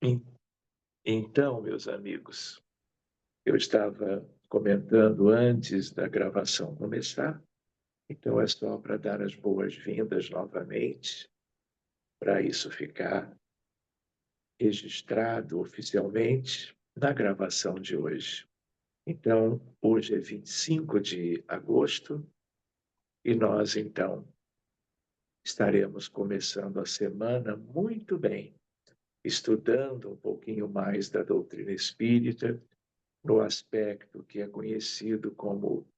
En- Então, meus amigos, eu estava comentando antes da gravação começar, então é só para dar as boas-vindas novamente, para isso ficar registrado oficialmente na gravação de hoje. Então, hoje é 25 de agosto e nós, então, estaremos começando a semana muito bem, estudando um pouquinho mais da doutrina espírita, no aspecto que é conhecido como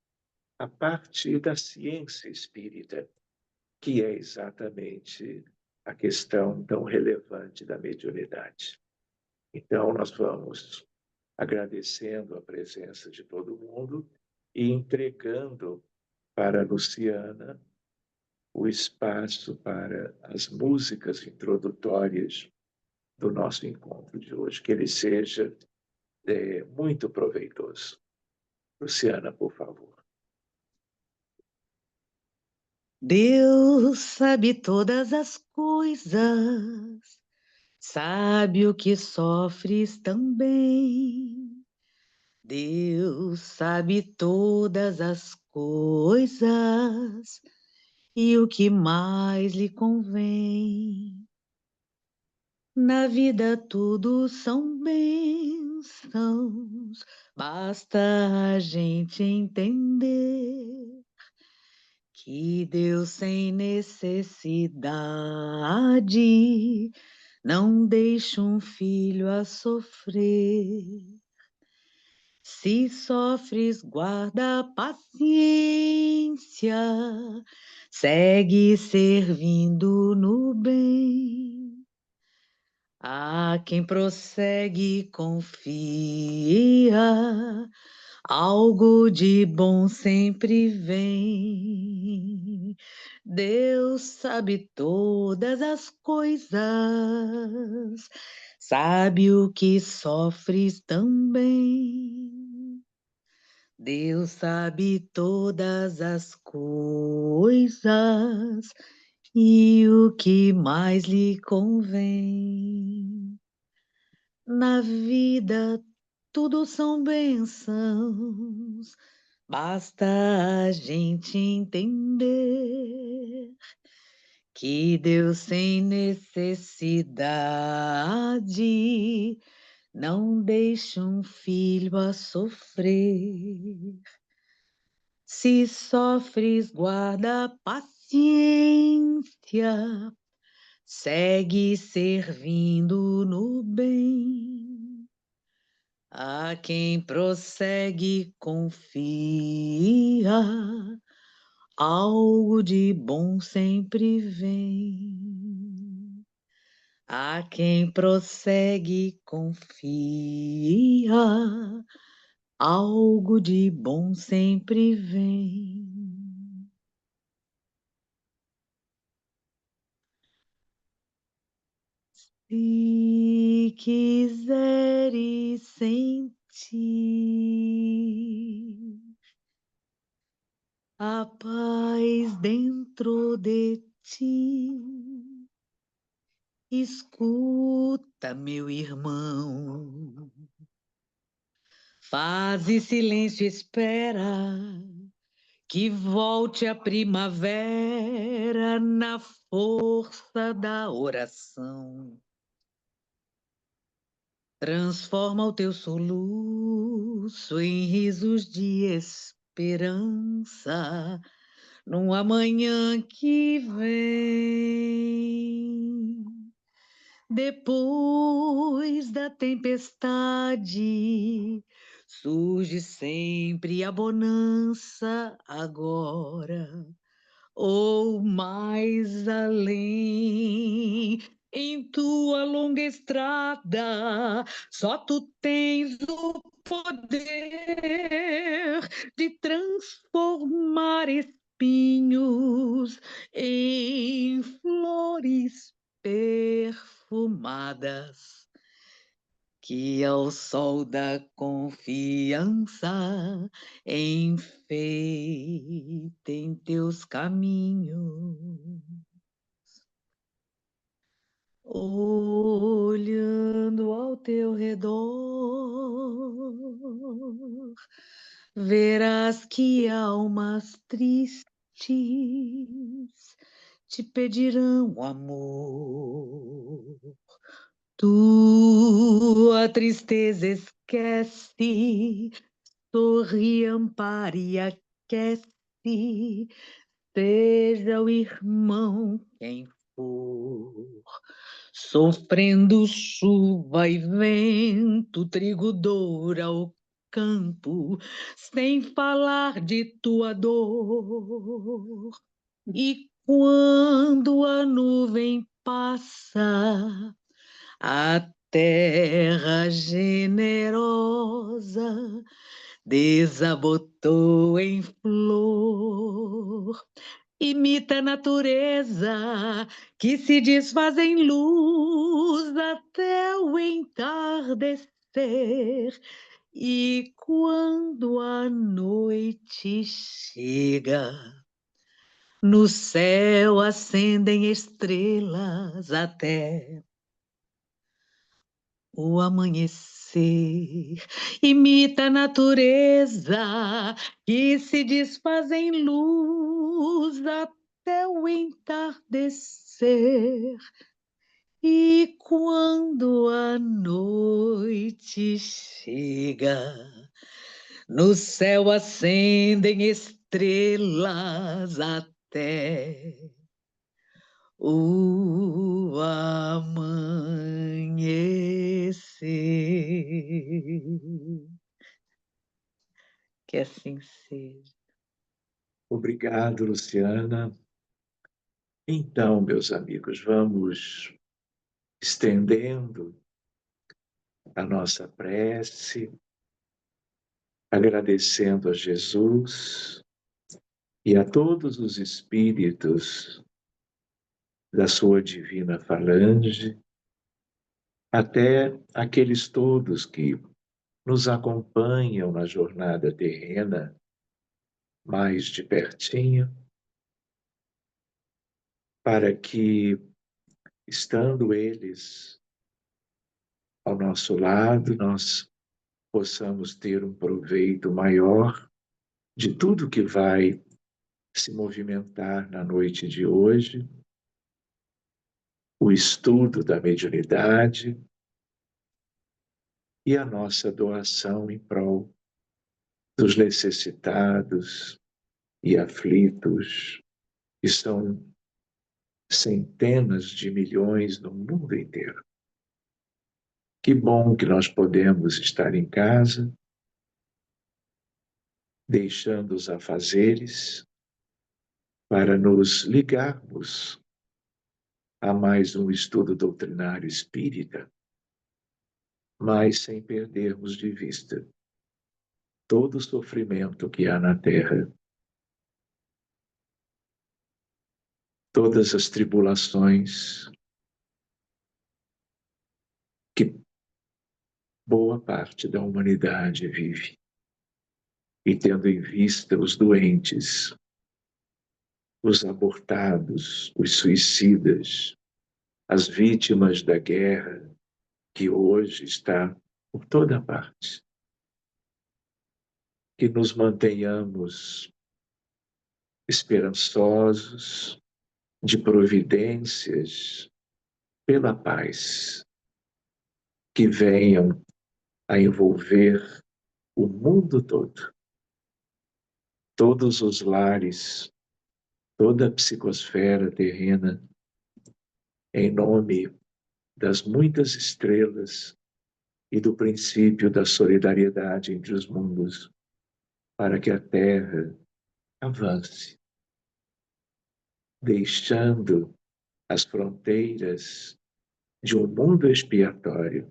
a parte da ciência espírita, que é exatamente a questão tão relevante da mediunidade. Então, nós vamos agradecendo a presença de todo mundo e entregando para a Luciana o espaço para as músicas introdutórias do nosso encontro de hoje, que ele seja muito proveitoso. Luciana, por favor. Deus sabe todas as coisas, sabe o que sofres também. Deus sabe todas as coisas e o que mais lhe convém. Na vida tudo são bênçãos, basta a gente entender que Deus sem necessidade não deixa um filho a sofrer. Se sofres, guarda a paciência, segue servindo no bem. A quem prossegue confia, algo de bom sempre vem. Deus sabe todas as coisas, sabe o que sofres também. Deus sabe todas as coisas e o que mais lhe convém. Na vida tudo são bênçãos, basta a gente entender que Deus sem necessidade não deixa um filho a sofrer. Se sofres, guarda a paciência, segue servindo no bem. A quem prossegue confia, algo de bom sempre vem. A quem prossegue confia, algo de bom sempre vem. Se quiseres sentir a paz dentro de ti, escuta, meu irmão. Faze silêncio, espera que volte a primavera na força da oração. Transforma o teu soluço em risos de esperança num amanhã que vem. Depois da tempestade, surge sempre a bonança agora, ou mais além. Em tua longa estrada, só tu tens o poder de transformar espinhos em flores perfumadas, que ao sol da confiança enfeitem teus caminhos. olhando ao teu redor, verás que almas tristes te pedirão amor. Tua tristeza esquece, sorri, ampara e aquece, seja o irmão quem for. Sofrendo chuva e vento, trigo doura o campo, sem falar de tua dor. E quando a nuvem passa, a terra generosa desabotou em flor. Imita a natureza que se desfaz em luz até o entardecer. E quando a noite chega, no céu acendem estrelas até o amanhecer. Imita a natureza que se desfaz em luz até o entardecer. E quando a noite chega, no céu acendem estrelas até o amanhecer. Que assim seja. Obrigado, Luciana. Então, meus amigos, vamos estendendo a nossa prece, agradecendo a Jesus e a todos os espíritos da sua divina falange, até aqueles todos que nos acompanham na jornada terrena mais de pertinho, para que, estando eles ao nosso lado, nós possamos ter um proveito maior de tudo que vai se movimentar na noite de hoje, o estudo da mediunidade e a nossa doação em prol dos necessitados e aflitos, que são centenas de milhões no mundo inteiro. Que bom que nós podemos estar em casa, deixando os afazeres, para nos ligarmos a mais um estudo doutrinário espírita, mas sem perdermos de vista todo o sofrimento que há na Terra, todas as tribulações que boa parte da humanidade vive. E tendo em vista os doentes, os abortados, os suicidas, as vítimas da guerra, que hoje está por toda parte. Que nos mantenhamos esperançosos de providências pela paz que venham a envolver o mundo todo, todos os lares, toda a psicosfera terrena, em nome das muitas estrelas e do princípio da solidariedade entre os mundos, para que a Terra avance, deixando as fronteiras de um mundo expiatório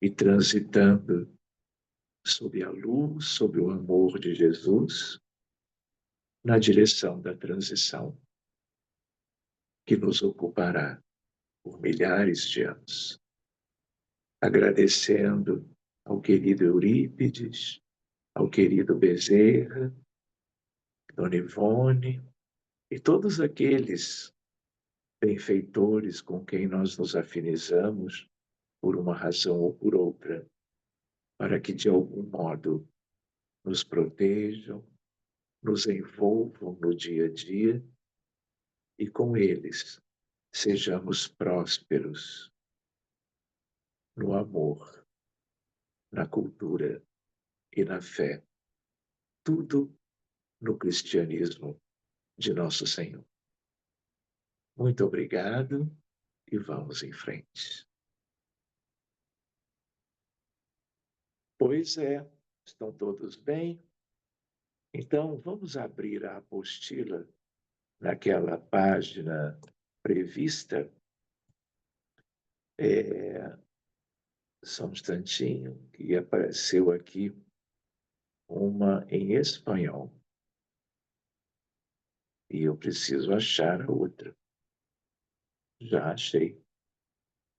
e transitando sob a luz, sob o amor de Jesus, na direção da transição que nos ocupará por milhares de anos. Agradecendo ao querido Eurípides, ao querido Bezerra, Dona Ivone e todos aqueles benfeitores com quem nós nos afinizamos por uma razão ou por outra, para que de algum modo nos protejam, nos envolvam no dia a dia e com eles sejamos prósperos no amor, na cultura e na fé. Tudo no cristianismo de nosso Senhor. Muito obrigado e vamos em frente. Pois é, estão todos bem? Então, vamos abrir a apostila naquela página prevista. Só um instantinho, que apareceu aqui uma em espanhol. E eu preciso achar a outra. Já achei.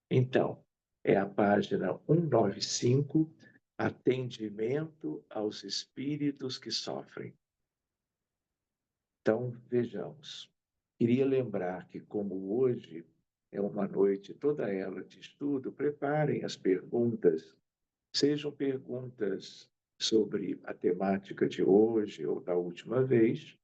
Então, é a página 195, Atendimento aos Espíritos que Sofrem. Então, vejamos. Queria lembrar que, como hoje é uma noite toda ela de estudo, preparem as perguntas, sejam perguntas sobre a temática de hoje ou da última vez,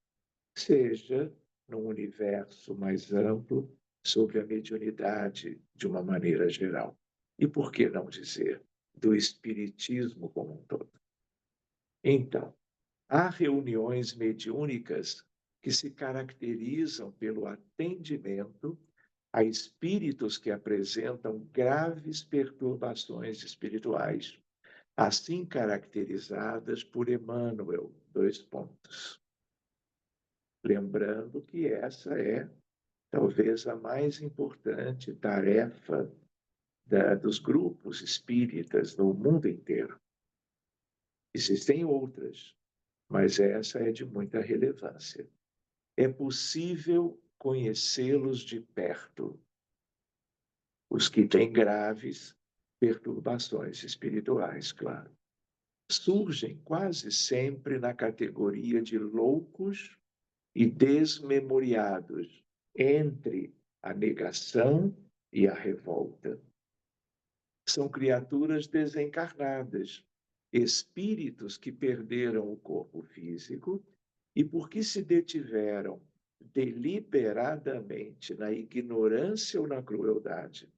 seja num universo mais amplo sobre a mediunidade de uma maneira geral. E por que não dizer do espiritismo como um todo? Então, há reuniões mediúnicas que se caracterizam pelo atendimento a espíritos que apresentam graves perturbações espirituais, assim caracterizadas por Emmanuel, 2 pontos. Lembrando que essa é talvez a mais importante tarefa dos grupos espíritas no mundo inteiro. Existem outras, mas essa é de muita relevância. É possível conhecê-los de perto, os que têm graves perturbações espirituais, claro. Surgem quase sempre na categoria de loucos e desmemoriados entre a negação e a revolta. São criaturas desencarnadas, espíritos que perderam o corpo físico e, porque se detiveram deliberadamente na ignorância ou na crueldade,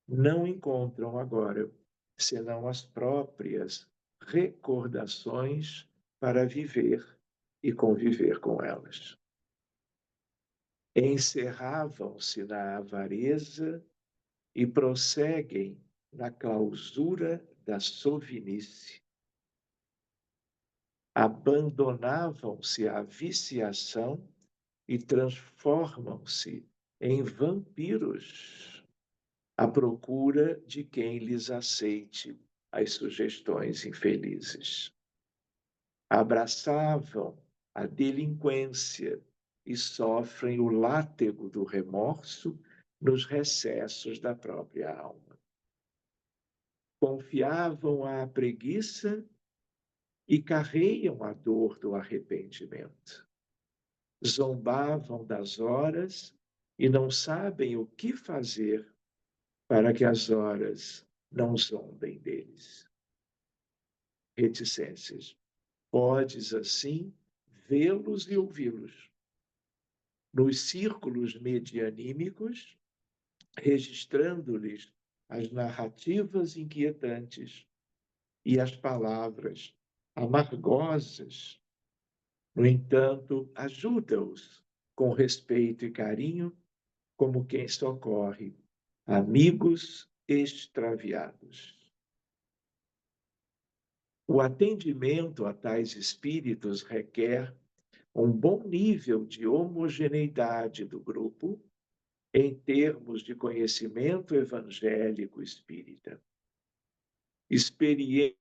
não encontram agora senão as próprias recordações para viver e conviver com elas. Encerravam-se na avareza e prosseguem na clausura da sovinice. Abandonavam-se à viciação e transformam-se em vampiros à procura de quem lhes aceite as sugestões infelizes. Abraçavam a delinquência e sofrem o látego do remorso nos recessos da própria alma. Confiavam à preguiça e carregam a dor do arrependimento. Zombavam das horas e não sabem o que fazer para que as horas não zombem deles. Reticências. Podes, assim, vê-los e ouvi-los. Nos círculos medianímicos, registrando-lhes as narrativas inquietantes e as palavras amargosas. No entanto, ajuda-os com respeito e carinho, como quem socorre amigos extraviados. O atendimento a tais espíritos requer um bom nível de homogeneidade do grupo em termos de conhecimento evangélico espírita. Experiência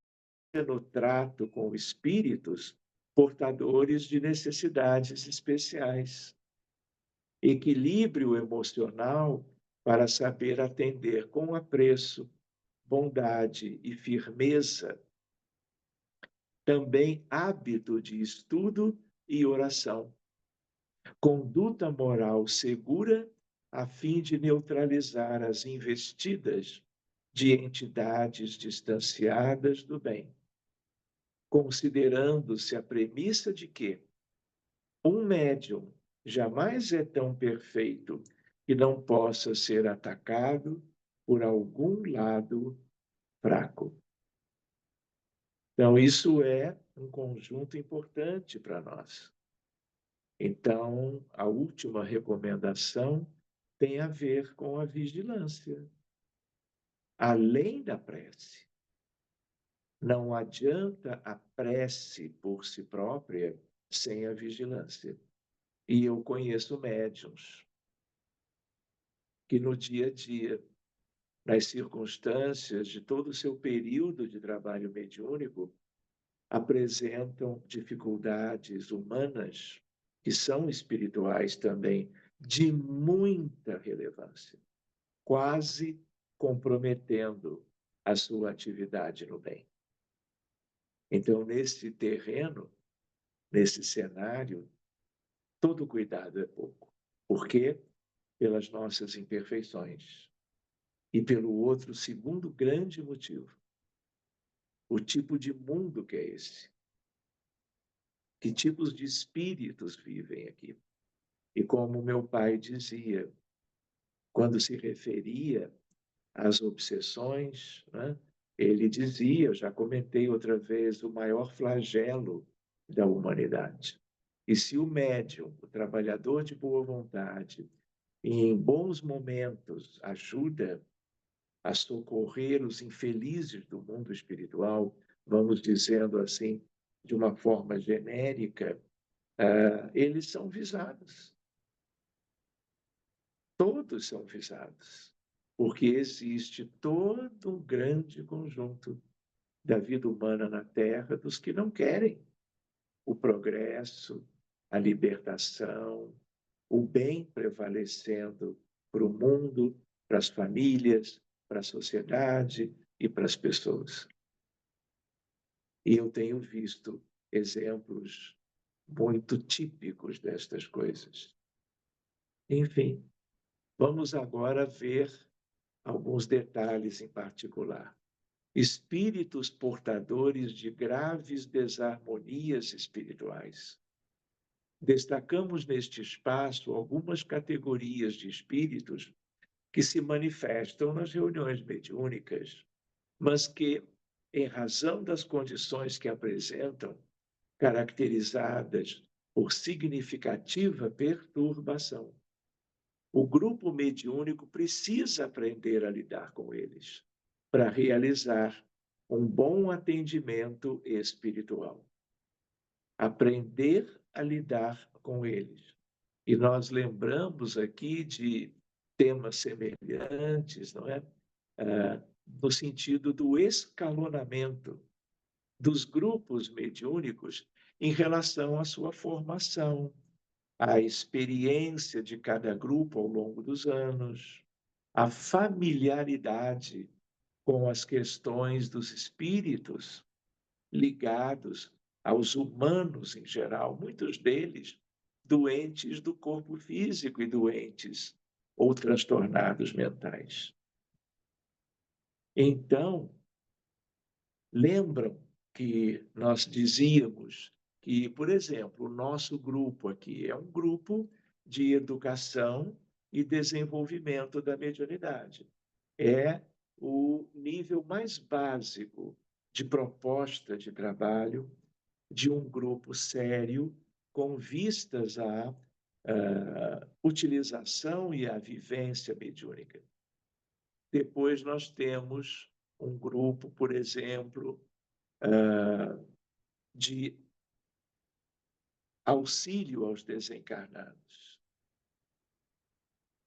no trato com espíritos portadores de necessidades especiais. Equilíbrio emocional para saber atender com apreço, bondade e firmeza. Também hábito de estudo e oração. Conduta moral segura a fim de neutralizar as investidas de entidades distanciadas do bem, considerando-se a premissa de que um médium jamais é tão perfeito que não possa ser atacado por algum lado fraco. Então, isso é um conjunto importante para nós. Então, a última recomendação tem a ver com a vigilância. Além da prece, não adianta a prece por si própria sem a vigilância. E eu conheço médiuns que no dia a dia, nas circunstâncias de todo o seu período de trabalho mediúnico, apresentam dificuldades humanas, que são espirituais também, de muita relevância, quase comprometendo a sua atividade no bem. Então, nesse terreno, nesse cenário, todo cuidado é pouco. Por quê? Pelas nossas imperfeições. E pelo outro, segundo grande motivo, o tipo de mundo que é esse. Que tipos de espíritos vivem aqui? E como meu pai dizia, quando se referia às obsessões, né, ele dizia, eu já comentei outra vez, o maior flagelo da humanidade. E se o médium, o trabalhador de boa vontade, em bons momentos ajuda a socorrer os infelizes do mundo espiritual, vamos dizendo assim, de uma forma genérica, eles são visados. Todos são visados, porque existe todo um grande conjunto da vida humana na Terra dos que não querem o progresso, a libertação, o bem prevalecendo para o mundo, para as famílias, para a sociedade e para as pessoas. E eu tenho visto exemplos muito típicos destas coisas. Enfim, vamos agora ver alguns detalhes em particular. Espíritos portadores de graves desarmonias espirituais. Destacamos neste espaço algumas categorias de espíritos que se manifestam nas reuniões mediúnicas, mas que, em razão das condições que apresentam, caracterizadas por significativa perturbação, o grupo mediúnico precisa aprender a lidar com eles para realizar um bom atendimento espiritual. Aprender a lidar com eles. E nós lembramos aqui de temas semelhantes, não é? No sentido do escalonamento dos grupos mediúnicos em relação à sua formação, à experiência de cada grupo ao longo dos anos, a familiaridade com as questões dos espíritos ligados aos humanos em geral, muitos deles doentes do corpo físico e doentes ou transtornados mentais. Então, lembram que nós dizíamos que, por exemplo, o nosso grupo aqui é um grupo de educação e desenvolvimento da mediunidade. É o nível mais básico de proposta de trabalho de um grupo sério com vistas à utilização e à vivência mediúnica. Depois nós temos um grupo, por exemplo, de auxílio aos desencarnados.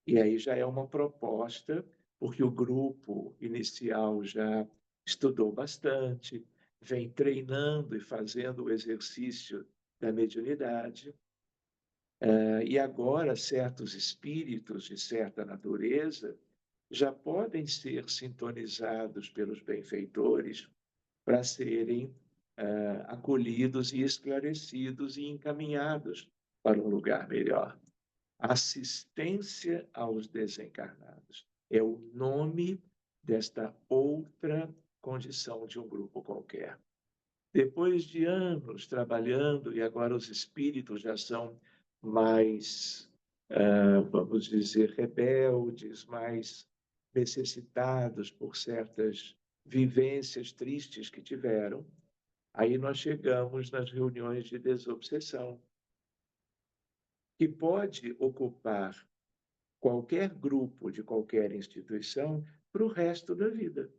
E aí já é uma proposta, porque o grupo inicial já estudou bastante, vem treinando e fazendo o exercício da mediunidade, e agora certos espíritos de certa natureza já podem ser sintonizados pelos benfeitores para serem acolhidos e esclarecidos e encaminhados para um lugar melhor. Assistência aos desencarnados. É o nome desta outra condição de um grupo qualquer. Depois de anos trabalhando, e agora os espíritos já são mais, vamos dizer, rebeldes, mais necessitados por certas vivências tristes que tiveram, aí nós chegamos nas reuniões de desobsessão, que pode ocupar qualquer grupo de qualquer instituição para o resto da vida,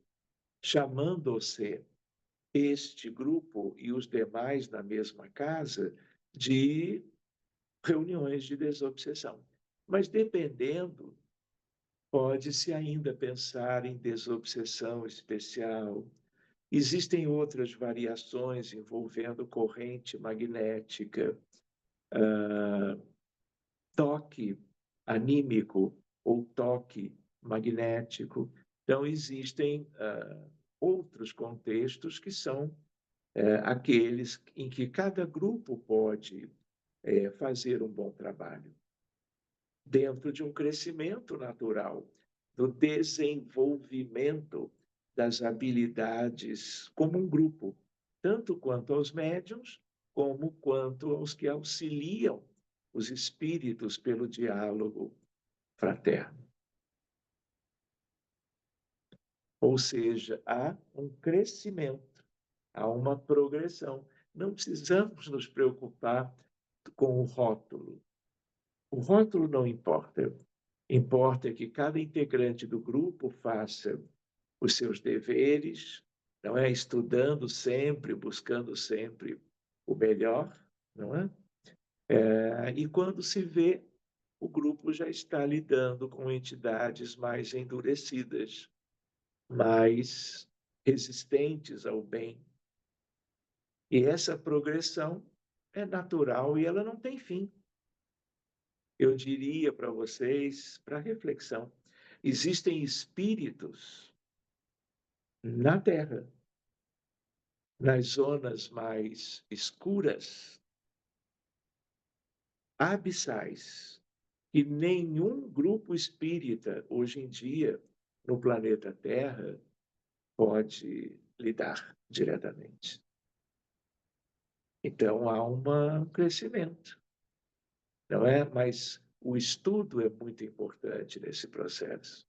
chamando-se este grupo e os demais na mesma casa de reuniões de desobsessão. Mas dependendo, pode-se ainda pensar em desobsessão especial. Existem outras variações envolvendo corrente magnética, toque anímico ou toque magnético. Então, existem outros contextos que são aqueles em que cada grupo pode fazer um bom trabalho, dentro de um crescimento natural, do desenvolvimento das habilidades como um grupo, tanto quanto aos médiuns, como quanto aos que auxiliam os espíritos pelo diálogo fraterno. Ou seja, há um crescimento, há uma progressão. Não precisamos nos preocupar com o rótulo. O rótulo não importa. Importa que cada integrante do grupo faça os seus deveres, não é? Estudando sempre, buscando sempre o melhor, não é? E quando se vê, o grupo já está lidando com entidades mais endurecidas, mais resistentes ao bem. E essa progressão é natural e ela não tem fim. Eu diria para vocês, para reflexão, existem espíritos na Terra, nas zonas mais escuras, abissais, e nenhum grupo espírita hoje em dia no planeta Terra pode lidar diretamente. Então há um crescimento, não é? Mas o estudo é muito importante nesse processo.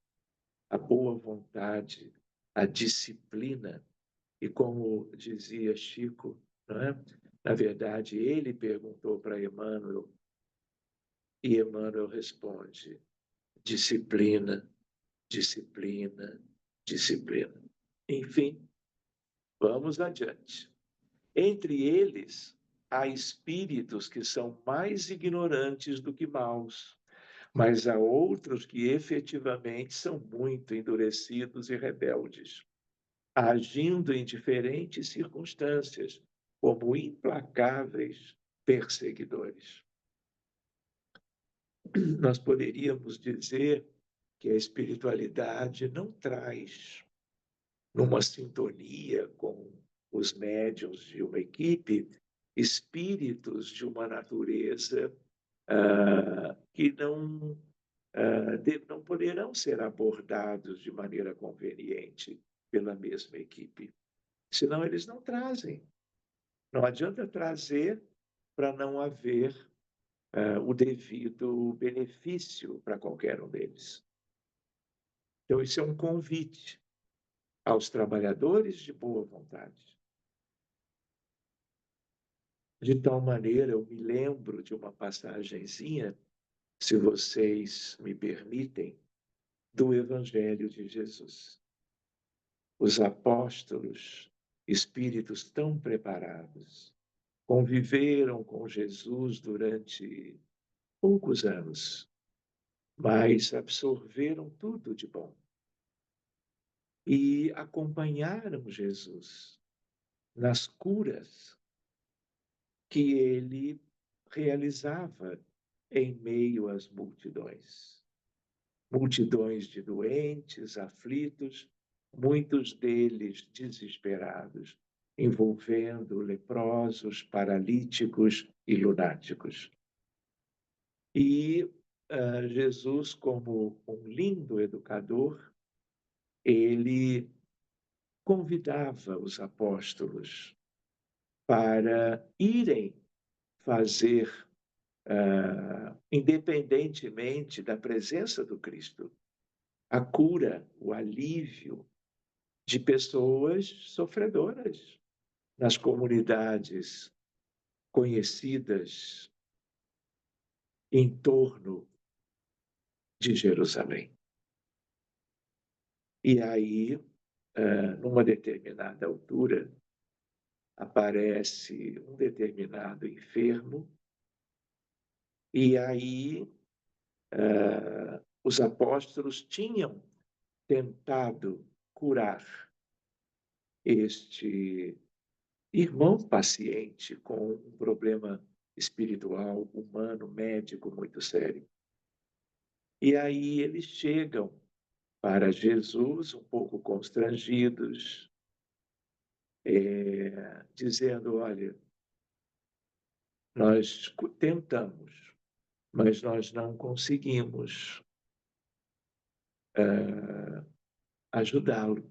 A boa vontade, a disciplina, e como dizia Chico, não é? Na verdade, ele perguntou para Emmanuel, e Emmanuel responde: disciplina, disciplina, disciplina. Enfim, vamos adiante. Entre eles, há espíritos que são mais ignorantes do que maus, mas há outros que efetivamente são muito endurecidos e rebeldes, agindo em diferentes circunstâncias, como implacáveis perseguidores. Nós poderíamos dizer que a espiritualidade não traz, numa sintonia com os médiuns de uma equipe, espíritos de uma natureza que não poderão ser abordados de maneira conveniente pela mesma equipe. Senão eles não trazem. Não adianta trazer para não haver o devido benefício para qualquer um deles. Então, isso é um convite aos trabalhadores de boa vontade. De tal maneira, eu me lembro de uma passagenzinha, se vocês me permitem, do Evangelho de Jesus. Os apóstolos, espíritos tão preparados, conviveram com Jesus durante poucos anos, mas absorveram tudo de bom e acompanharam Jesus nas curas que ele realizava em meio às multidões. Multidões de doentes, aflitos, muitos deles desesperados, envolvendo leprosos, paralíticos e lunáticos. E Jesus, como um lindo educador, ele convidava os apóstolos para irem fazer, independentemente da presença do Cristo, a cura, o alívio de pessoas sofredoras nas comunidades conhecidas em torno de Jerusalém. E aí, numa determinada altura, aparece um determinado enfermo, e aí os apóstolos tinham tentado curar este irmão paciente com um problema espiritual, humano, médico muito sério. E aí eles chegam para Jesus, um pouco constrangidos, dizendo: olha, nós tentamos, mas nós não conseguimos ajudá-lo.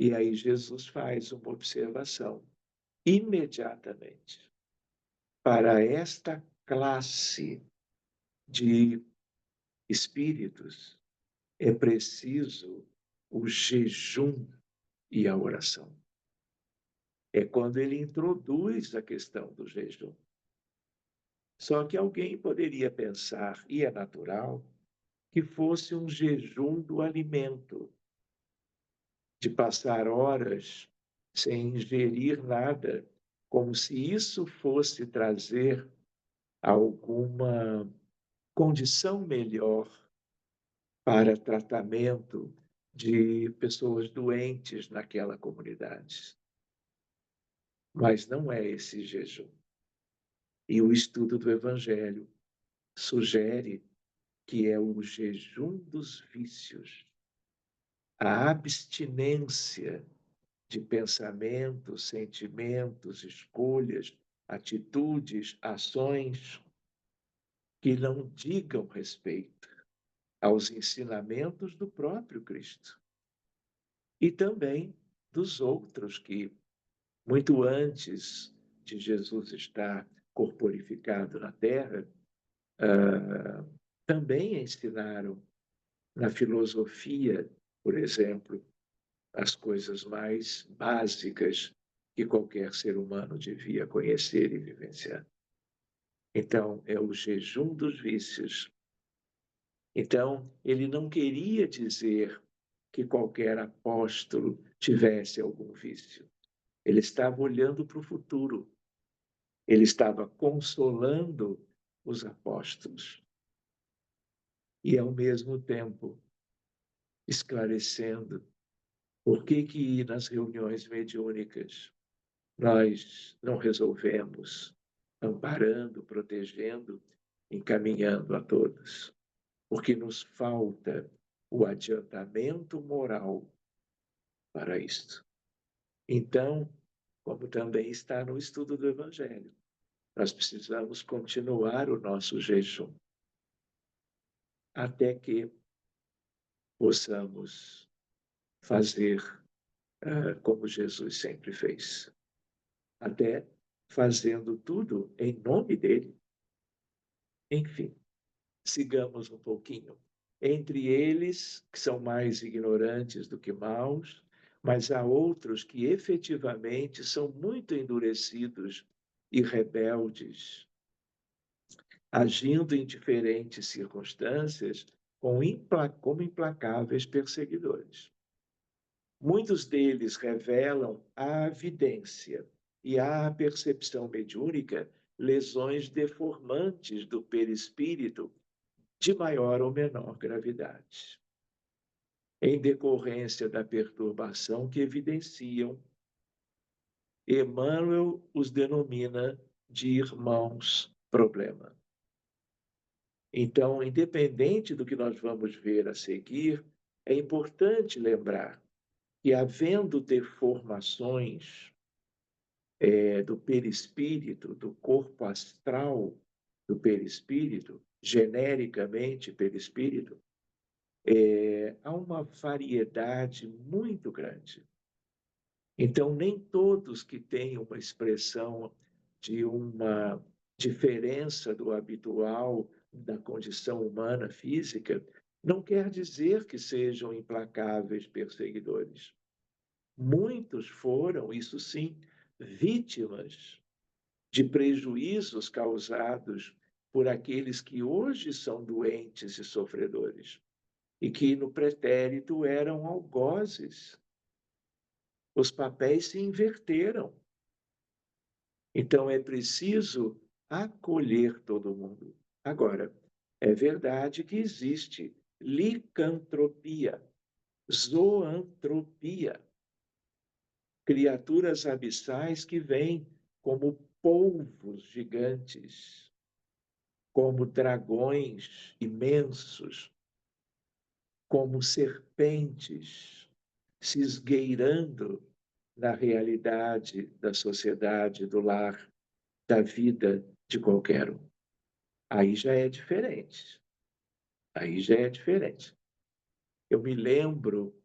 E aí Jesus faz uma observação imediatamente. Para esta classe de espíritos é preciso o jejum e a oração. É quando ele introduz a questão do jejum. Só que alguém poderia pensar, e é natural, que fosse um jejum do alimento, de passar horas sem ingerir nada, como se isso fosse trazer alguma condição melhor para tratamento de pessoas doentes naquela comunidade. Mas não é esse jejum. E o estudo do Evangelho sugere que é o jejum dos vícios, a abstinência de pensamentos, sentimentos, escolhas, atitudes, ações que não digam respeito aos ensinamentos do próprio Cristo e também dos outros que, muito antes de Jesus estar corporificado na Terra, também ensinaram na filosofia, por exemplo, as coisas mais básicas que qualquer ser humano devia conhecer e vivenciar. Então, é o jejum dos vícios. Então, ele não queria dizer que qualquer apóstolo tivesse algum vício. Ele estava olhando para o futuro. Ele estava consolando os apóstolos e, ao mesmo tempo, esclarecendo por que nas reuniões mediúnicas nós não resolvemos amparando, protegendo, encaminhando a todos, porque nos falta o adiantamento moral para isto. Então, como também está no estudo do Evangelho, nós precisamos continuar o nosso jejum até que possamos fazer como Jesus sempre fez, até fazendo tudo em nome dele. Enfim, sigamos um pouquinho. Entre eles, que são mais ignorantes do que maus, mas há outros que efetivamente são muito endurecidos e rebeldes, agindo em diferentes circunstâncias como implacáveis perseguidores. Muitos deles revelam à vidência e à percepção mediúnica lesões deformantes do perispírito de maior ou menor gravidade, em decorrência da perturbação que evidenciam. Emmanuel os denomina de irmãos problema. Então, independente do que nós vamos ver a seguir, é importante lembrar que, havendo deformações do perispírito, do corpo astral do perispírito, genericamente pelo Espírito, há uma variedade muito grande. Então, nem todos que têm uma expressão de uma diferença do habitual da condição humana física, não quer dizer que sejam implacáveis perseguidores. Muitos foram, isso sim, vítimas de prejuízos causados por aqueles que hoje são doentes e sofredores, e que no pretérito eram algozes. Os papéis se inverteram. Então é preciso acolher todo mundo. Agora, é verdade que existe licantropia, zoantropia, criaturas abissais que vêm como polvos gigantes, como dragões imensos, como serpentes se esgueirando na realidade da sociedade, do lar, da vida de qualquer um. Aí já é diferente. Aí já é diferente. Eu me lembro,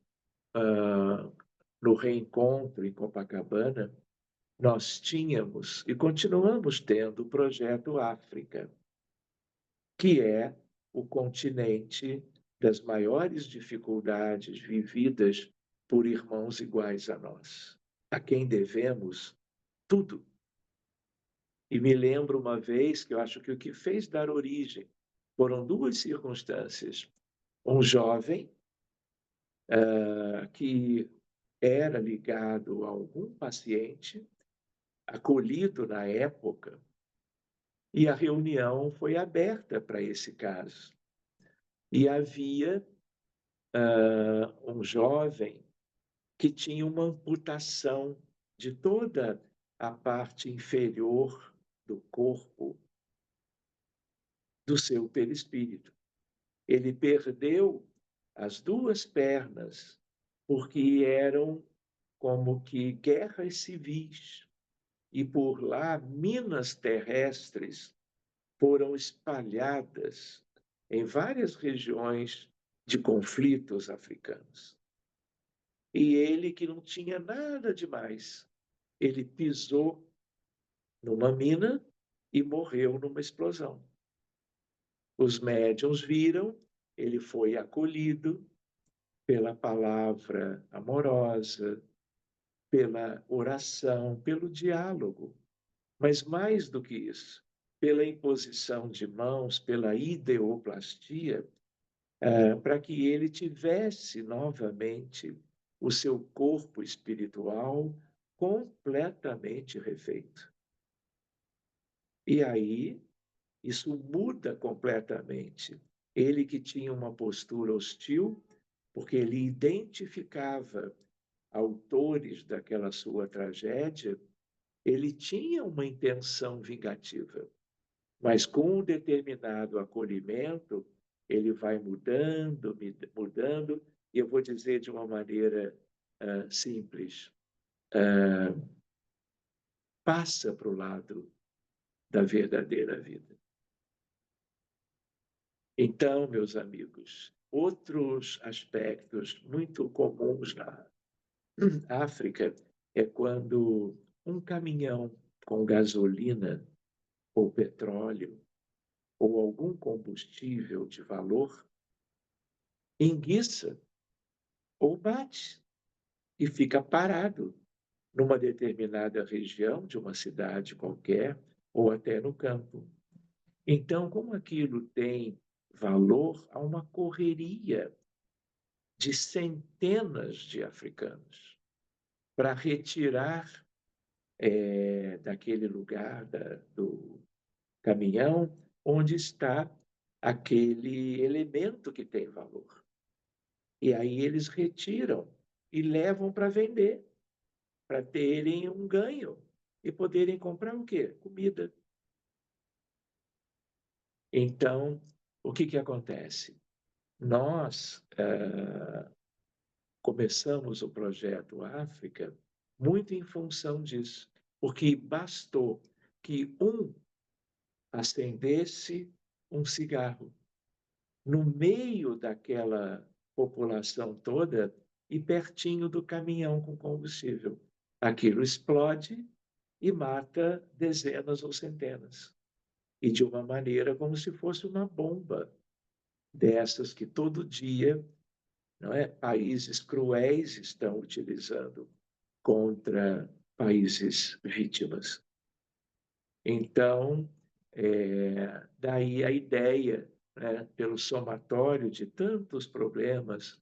no reencontro em Copacabana, nós tínhamos e continuamos tendo o projeto África, que é o continente das maiores dificuldades vividas por irmãos iguais a nós, a quem devemos tudo. E me lembro uma vez que eu acho que o que fez dar origem foram duas circunstâncias. Um jovem que era ligado a algum paciente, acolhido na época, e a reunião foi aberta para esse caso. E havia um jovem que tinha uma amputação de toda a parte inferior do corpo do seu perispírito. Ele perdeu as duas pernas porque eram como que guerras civis e por lá minas terrestres foram espalhadas em várias regiões de conflitos africanos. E ele, que não tinha nada demais, ele pisou numa mina e morreu numa explosão. Os médiuns viram, ele foi acolhido pela palavra amorosa, pela oração, pelo diálogo. Mas mais do que isso, pela imposição de mãos, pela ideoplastia, para que ele tivesse novamente o seu corpo espiritual completamente refeito. E aí, isso muda completamente. Ele que tinha uma postura hostil, porque ele identificava autores daquela sua tragédia, ele tinha uma intenção vingativa. Mas com um determinado acolhimento, ele vai mudando, mudando, e eu vou dizer de uma maneira simples, passa para o lado da verdadeira vida. Então, meus amigos, outros aspectos muito comuns na África é quando um caminhão com gasolina ou petróleo ou algum combustível de valor enguiça ou bate e fica parado numa determinada região de uma cidade qualquer ou até no campo. Então, como aquilo tem valor, há uma correria de centenas de africanos para retirar daquele lugar do caminhão onde está aquele elemento que tem valor. E aí eles retiram e levam para vender, para terem um ganho e poderem comprar o quê? Comida. Então, o que acontece? Nós começamos o projeto África muito em função disso, porque bastou que um acendesse um cigarro no meio daquela população toda e pertinho do caminhão com combustível. Aquilo explode e mata dezenas ou centenas. E de uma maneira como se fosse uma bomba dessas que todo dia, não é, países cruéis estão utilizando contra países vítimas. Então, daí a ideia, né, pelo somatório de tantos problemas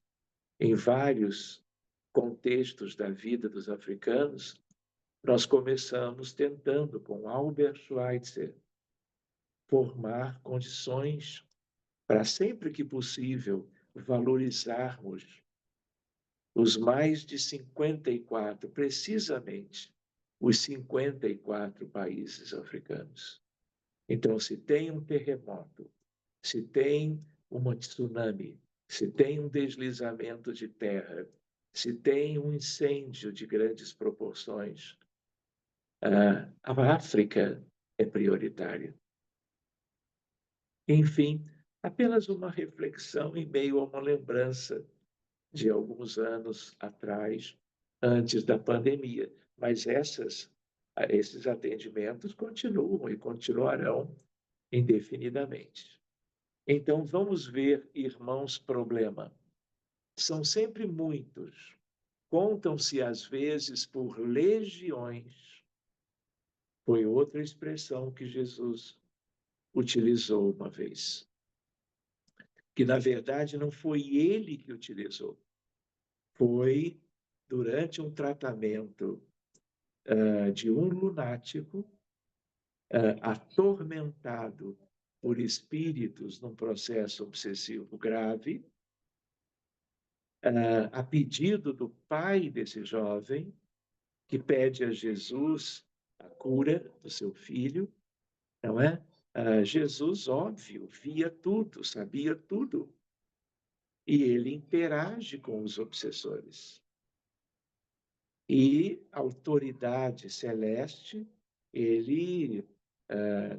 em vários contextos da vida dos africanos, nós começamos tentando, com Albert Schweitzer, formar condições para, sempre que possível, valorizarmos os mais de 54, precisamente, os 54 países africanos. Então, se tem um terremoto, se tem uma tsunami, se tem um deslizamento de terra, se tem um incêndio de grandes proporções, a África é prioritária. Enfim, apenas uma reflexão em meio a uma lembrança de alguns anos atrás, antes da pandemia. Mas esses atendimentos continuam e continuarão indefinidamente. Então, vamos ver, irmãos, problema. São sempre muitos. Contam-se, às vezes, por legiões. Foi outra expressão que Jesus utilizou uma vez. Que, na verdade, não foi ele que utilizou. Foi durante um tratamento de um lunático atormentado por espíritos num processo obsessivo grave, a pedido do pai desse jovem, que pede a Jesus a cura do seu filho, não é? Jesus, óbvio, via tudo, sabia tudo, e ele interage com os obsessores. E a autoridade celeste, ele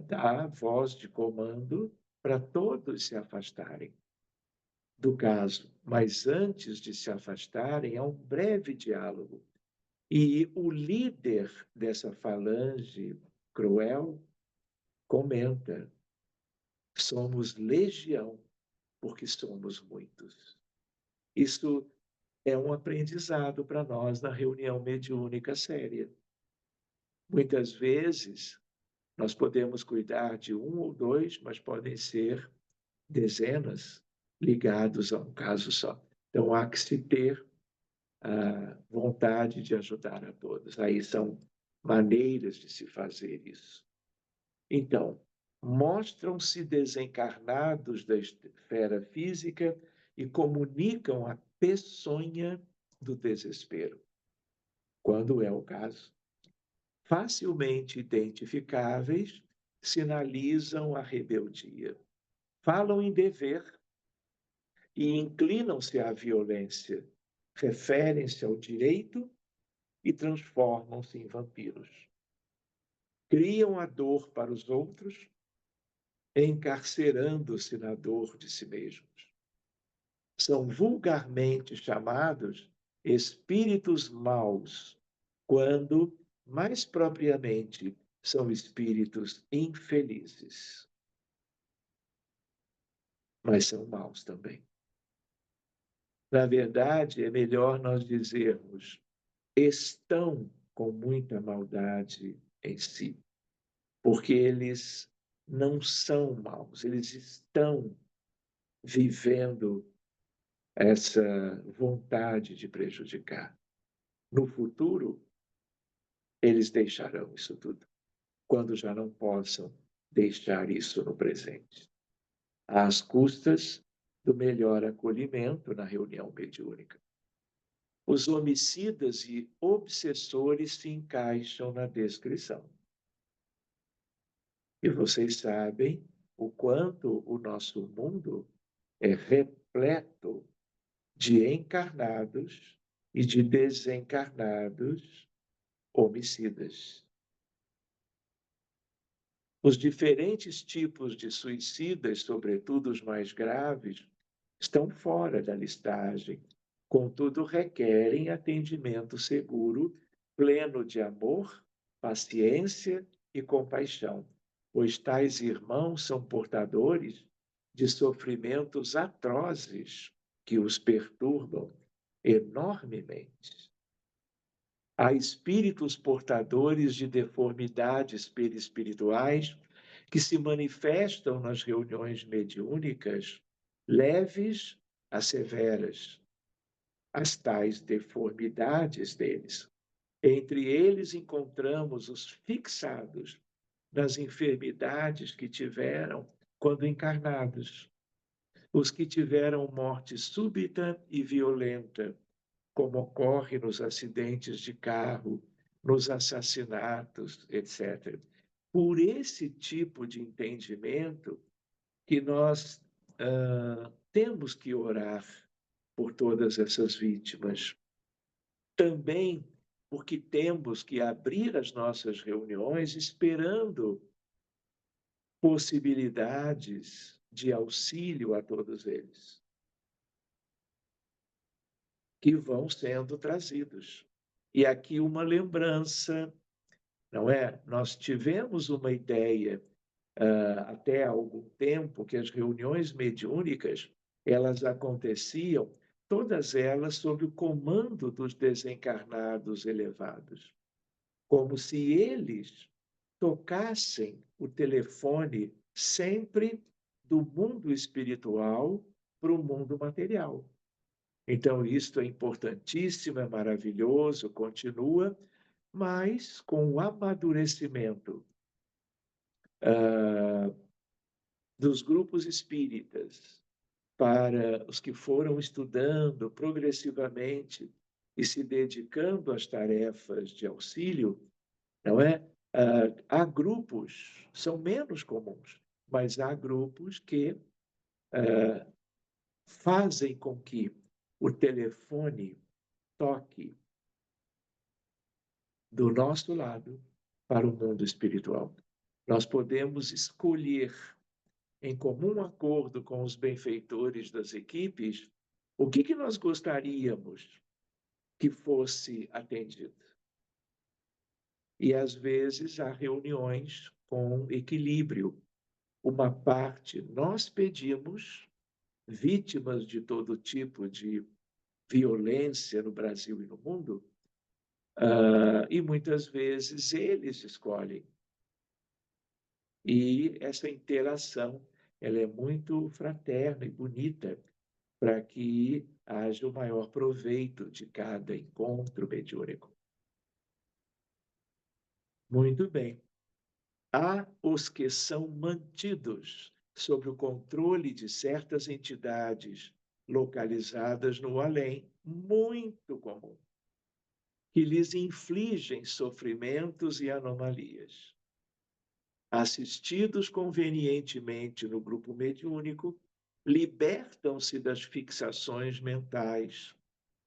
dá voz de comando para todos se afastarem do caso. Mas antes de se afastarem, há um breve diálogo. E o líder dessa falange cruel comenta: somos legião, porque somos muitos. Isso é um aprendizado para nós na reunião mediúnica séria. Muitas vezes, nós podemos cuidar de um ou dois, mas podem ser dezenas ligados a um caso só. Então, há que se ter a vontade de ajudar a todos. Aí são maneiras de se fazer isso. Então, mostram-se desencarnados da esfera física e comunicam a peçonha do desespero, quando é o caso. Facilmente identificáveis, sinalizam a rebeldia. Falam em dever e inclinam-se à violência, referem-se ao direito e transformam-se em vampiros. Criam a dor para os outros, encarcerando-se na dor de si mesmos. São vulgarmente chamados espíritos maus, quando, mais propriamente, são espíritos infelizes. Mas são maus também. Na verdade, é melhor nós dizermos: estão com muita maldade em si, porque eles não são maus, eles estão vivendo essa vontade de prejudicar. No futuro, eles deixarão isso tudo, quando já não possam deixar isso no presente, às custas do melhor acolhimento na reunião mediúnica. Os homicidas e obsessores se encaixam na descrição. E vocês sabem o quanto o nosso mundo é repleto de encarnados e de desencarnados homicidas. Os diferentes tipos de suicidas, sobretudo os mais graves, estão fora da listagem, contudo requerem atendimento seguro, pleno de amor, paciência e compaixão, pois tais irmãos são portadores de sofrimentos atrozes que os perturbam enormemente. Há espíritos portadores de deformidades perispirituais que se manifestam nas reuniões mediúnicas, leves a severas, as tais deformidades deles. Entre eles encontramos os fixados nas enfermidades que tiveram quando encarnados, os que tiveram morte súbita e violenta, como ocorre nos acidentes de carro, nos assassinatos, etc. Por esse tipo de entendimento que nós temos que orar por todas essas vítimas. Também porque temos que abrir as nossas reuniões esperando possibilidades de auxílio a todos eles, que vão sendo trazidos. E aqui uma lembrança, não é? Nós tivemos uma ideia até há algum tempo que as reuniões mediúnicas elas aconteciam, todas elas sob o comando dos desencarnados elevados, como se eles tocassem o telefone sempre do mundo espiritual para o mundo material. Então, isto é importantíssimo, é maravilhoso, continua, mas com o amadurecimento dos grupos espíritas, para os que foram estudando progressivamente e se dedicando às tarefas de auxílio, não é? Há grupos, são menos comuns, mas há grupos que fazem com que o telefone toque do nosso lado para o mundo espiritual. Nós podemos escolher, em comum acordo com os benfeitores das equipes, o que nós gostaríamos que fosse atendido. E, às vezes, há reuniões com equilíbrio. Uma parte nós pedimos, vítimas de todo tipo de violência no Brasil e no mundo, e muitas vezes eles escolhem. E essa interação ela é muito fraterna e bonita para que haja o maior proveito de cada encontro mediúnico. Muito bem. Há os que são mantidos sob o controle de certas entidades localizadas no além, muito comum, que lhes infligem sofrimentos e anomalias. Assistidos convenientemente no grupo mediúnico, libertam-se das fixações mentais,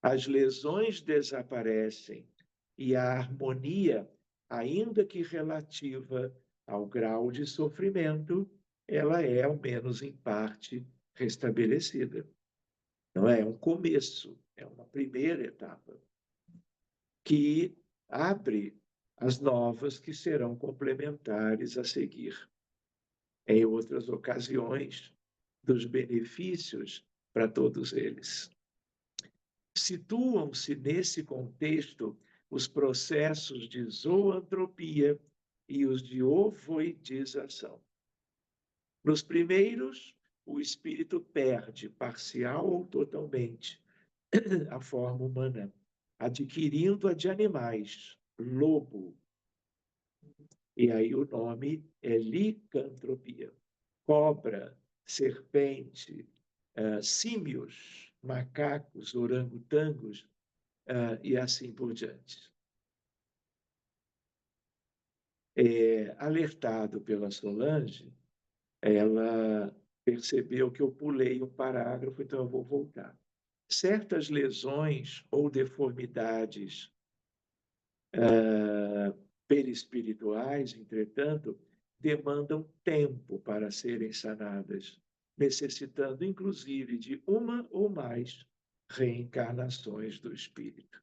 as lesões desaparecem e a harmonia, ainda que relativa ao grau de sofrimento, ela é, ao menos em parte, restabelecida. Não é? É um começo, é uma primeira etapa que abre as novas que serão complementares a seguir. Em outras ocasiões, dos benefícios para todos eles. Situam-se nesse contexto os processos de zoantropia e os de ovoidização. Nos primeiros, o espírito perde, parcial ou totalmente, a forma humana, adquirindo a de animais, lobo. E aí o nome é licantropia. Cobra, serpente, símios, macacos, orangotangos, e assim por diante. Alertado pela Solange, ela percebeu que eu pulei um parágrafo, então eu vou voltar. Certas lesões ou deformidades perispirituais, entretanto, demandam tempo para serem sanadas, necessitando inclusive de uma ou mais reencarnações do espírito.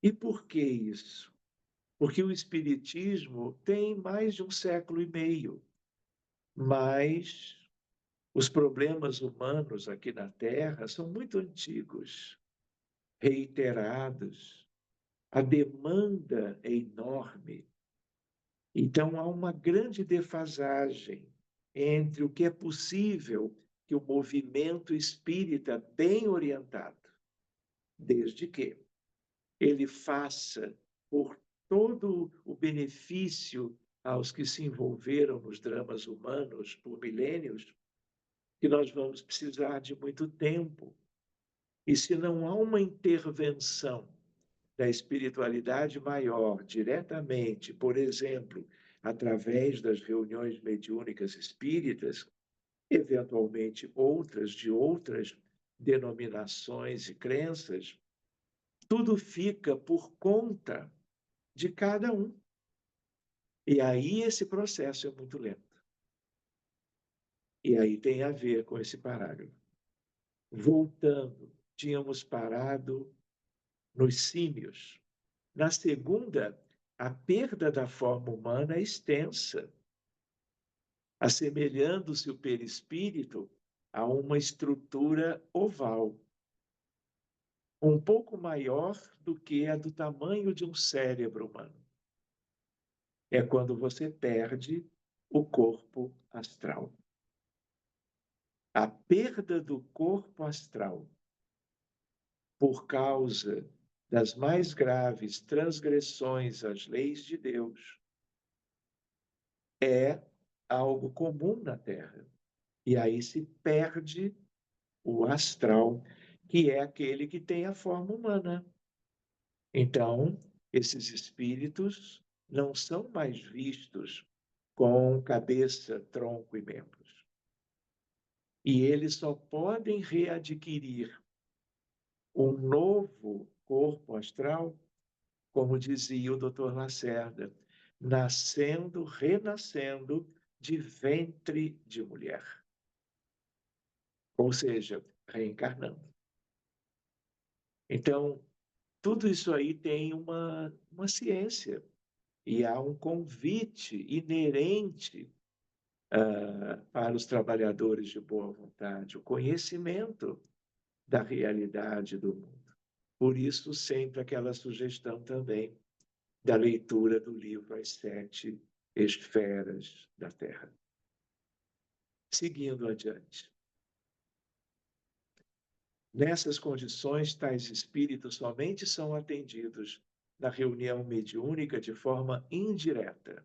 E por que isso? Porque o espiritismo tem mais de 1,5 século, mas os problemas humanos aqui na Terra são muito antigos, reiterados. A demanda é enorme. Então, há uma grande defasagem entre o que é possível que o movimento espírita, bem orientado, desde que ele faça por todo o benefício aos que se envolveram nos dramas humanos por milênios, que nós vamos precisar de muito tempo. E se não há uma intervenção da espiritualidade maior diretamente, por exemplo, através das reuniões mediúnicas espíritas, eventualmente outras de outras denominações e crenças, tudo fica por conta de cada um. E aí esse processo é muito lento. E aí tem a ver com esse parágrafo. Voltando, tínhamos parado nos símios. Na segunda, a perda da forma humana é extensa, assemelhando-se o perispírito a uma estrutura oval, um pouco maior do que a do tamanho de um cérebro humano. É quando você perde o corpo astral. A perda do corpo astral por causa das mais graves transgressões às leis de Deus é algo comum na Terra. E aí se perde o astral, que é aquele que tem a forma humana. Então, esses espíritos não são mais vistos com cabeça, tronco e membros. E eles só podem readquirir um novo corpo astral, como dizia o Dr. Lacerda, nascendo, renascendo de ventre de mulher. Ou seja, reencarnando. Então, tudo isso aí tem uma ciência e há um convite inerente para os trabalhadores de boa vontade, o conhecimento da realidade do mundo. Por isso, sempre aquela sugestão também da leitura do livro As Sete Esferas da Terra. Seguindo adiante. Nessas condições, tais espíritos somente são atendidos na reunião mediúnica de forma indireta,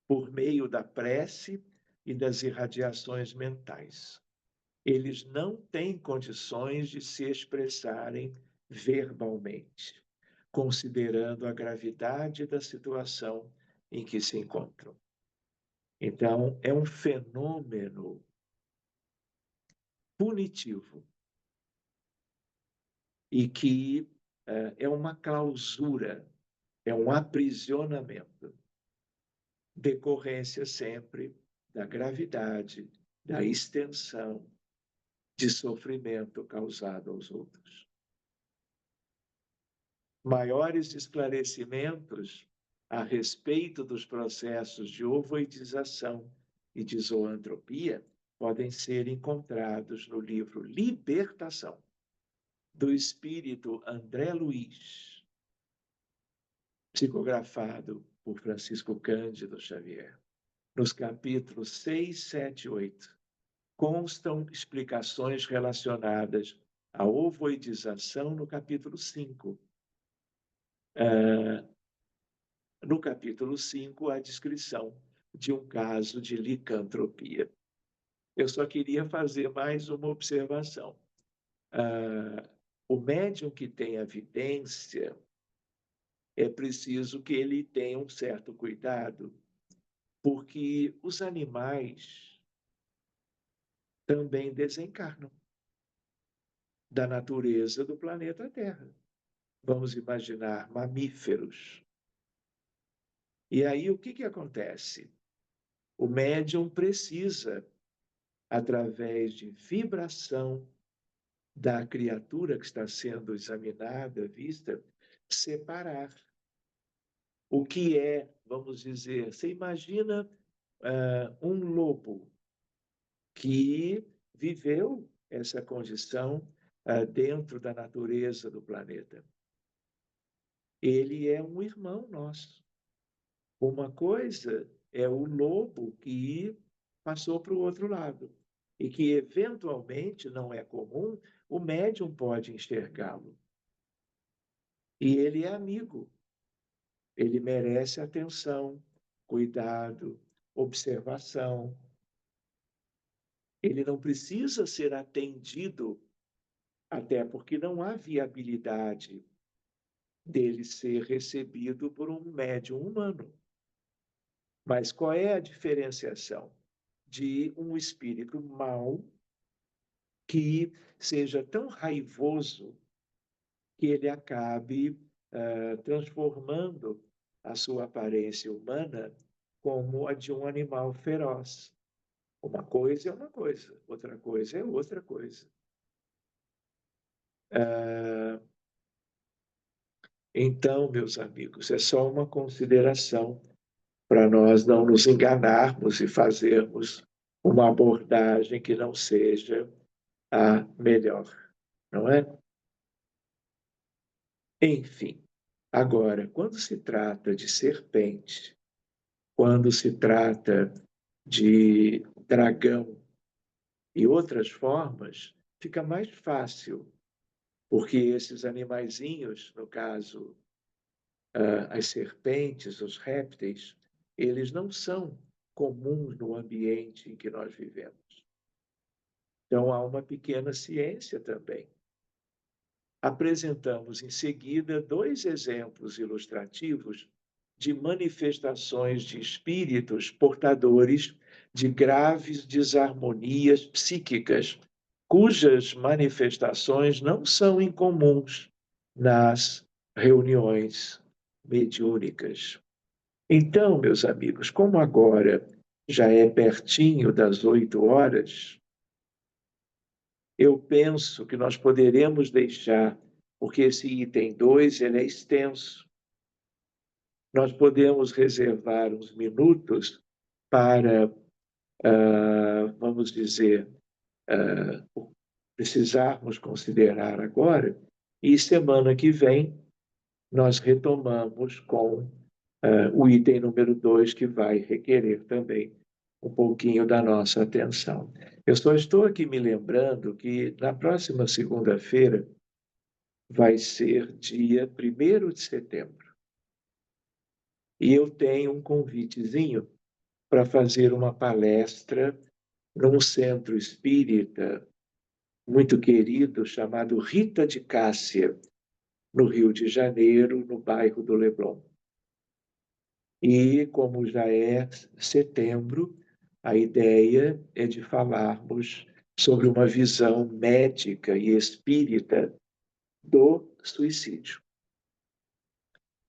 por meio da prece e das irradiações mentais. Eles não têm condições de se expressarem verbalmente, considerando a gravidade da situação em que se encontram. Então, é um fenômeno punitivo e que é uma clausura, é um aprisionamento, decorrência sempre da gravidade, da extensão de sofrimento causado aos outros. Maiores esclarecimentos a respeito dos processos de ovoidização e de zoantropia podem ser encontrados no livro Libertação, do espírito André Luiz, psicografado por Francisco Cândido Xavier. Nos capítulos 6, 7 e 8, constam explicações relacionadas à ovoidização no capítulo 5. No capítulo 5, a descrição de um caso de licantropia. Eu só queria fazer mais uma observação. O médium que tem evidência, é preciso que ele tenha um certo cuidado, porque os animais também desencarnam da natureza do planeta Terra. Vamos imaginar mamíferos. E aí o que acontece? O médium precisa, através de vibração da criatura que está sendo examinada, vista, separar o que é, vamos dizer, você imagina um lobo que viveu essa condição dentro da natureza do planeta. Ele é um irmão nosso. Uma coisa é o lobo que passou para o outro lado e que, eventualmente, não é comum, o médium pode enxergá-lo. E ele é amigo. Ele merece atenção, cuidado, observação. Ele não precisa ser atendido, até porque não há viabilidade dele ser recebido por um médium humano. Mas qual é a diferenciação? De um espírito mau que seja tão raivoso que ele acabe transformando a sua aparência humana como a de um animal feroz. Uma coisa é uma coisa, outra coisa é outra coisa. Então, meus amigos, é só uma consideração para nós não nos enganarmos e fazermos uma abordagem que não seja a melhor, não é? Enfim, agora, quando se trata de serpente, quando se trata de dragão e outras formas, fica mais fácil, porque esses animaizinhos, no caso, as serpentes, os répteis, eles não são comuns no ambiente em que nós vivemos. Então, há uma pequena ciência também. Apresentamos em seguida 2 exemplos ilustrativos de manifestações de espíritos portadores de graves desarmonias psíquicas, cujas manifestações não são incomuns nas reuniões mediúnicas. Então, meus amigos, como agora já é pertinho das 8 horas, eu penso que nós poderemos deixar, porque esse item 2 ele é extenso, nós podemos reservar uns minutos para, vamos dizer, precisarmos considerar agora, e semana que vem nós retomamos com o item número 2, que vai requerer também um pouquinho da nossa atenção. Eu só estou aqui me lembrando que na próxima segunda-feira vai ser dia 1º de setembro. E eu tenho um convitezinho para fazer uma palestra num centro espírita muito querido chamado Rita de Cássia, no Rio de Janeiro, no bairro do Leblon. E, como já é setembro, a ideia é de falarmos sobre uma visão médica e espírita do suicídio.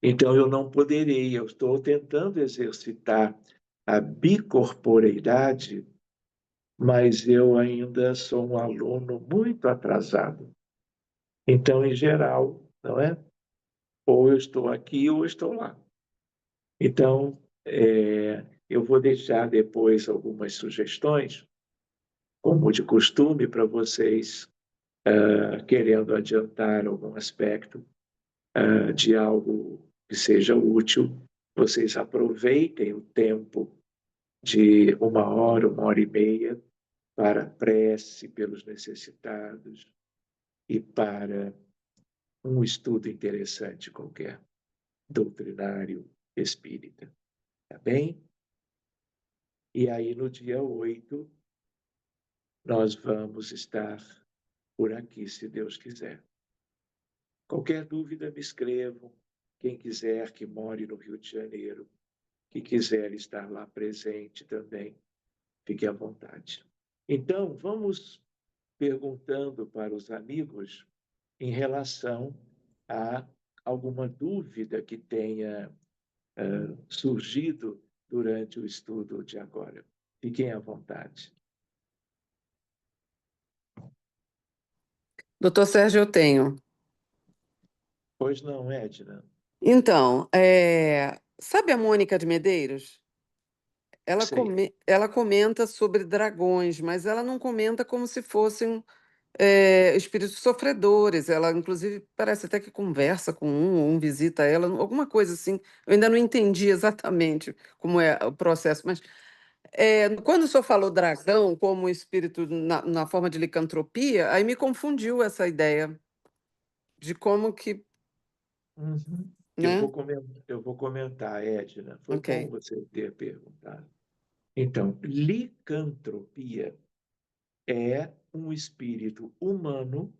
Então, eu não poderei, eu estou tentando exercitar a bicorporeidade, mas eu ainda sou um aluno muito atrasado. Então, em geral, não é? Ou eu estou aqui ou eu estou lá. Então, eu vou deixar depois algumas sugestões, como de costume, para vocês, querendo adiantar algum aspecto de algo que seja útil, vocês aproveitem o tempo de 1 hora e meia, para prece pelos necessitados e para um estudo interessante qualquer, doutrinário espírita. Tá bem? E aí, no dia 8, nós vamos estar por aqui, se Deus quiser. Qualquer dúvida, me escrevam. Quem quiser que more no Rio de Janeiro, que quiser estar lá presente também, fique à vontade. Então, vamos perguntando para os amigos em relação a alguma dúvida que tenha surgido durante o estudo de agora. Fiquem à vontade. Doutor Sérgio, eu tenho. Pois não, Edna? Então, sabe a Mônica de Medeiros? Sei. Ela comenta sobre dragões, mas ela não comenta como se fossem espíritos sofredores. Ela, inclusive, parece até que conversa com um visita ela, alguma coisa assim. Eu ainda não entendi exatamente como é o processo, mas quando o senhor falou dragão como espírito na forma de licantropia, aí me confundiu essa ideia de como que, Uhum. né? Eu vou comentar, Edna. Foi bom Ok. você ter perguntado. Então, licantropia é um espírito humano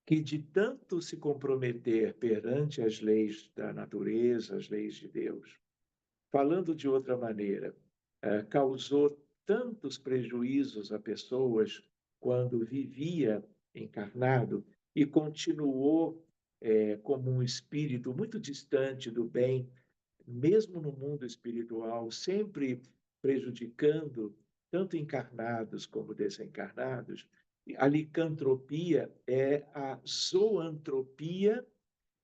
que, de tanto se comprometer perante as leis da natureza, as leis de Deus, falando de outra maneira, causou tantos prejuízos a pessoas quando vivia encarnado e continuou como um espírito muito distante do bem, mesmo no mundo espiritual, sempre prejudicando tanto encarnados como desencarnados. A licantropia é a zoantropia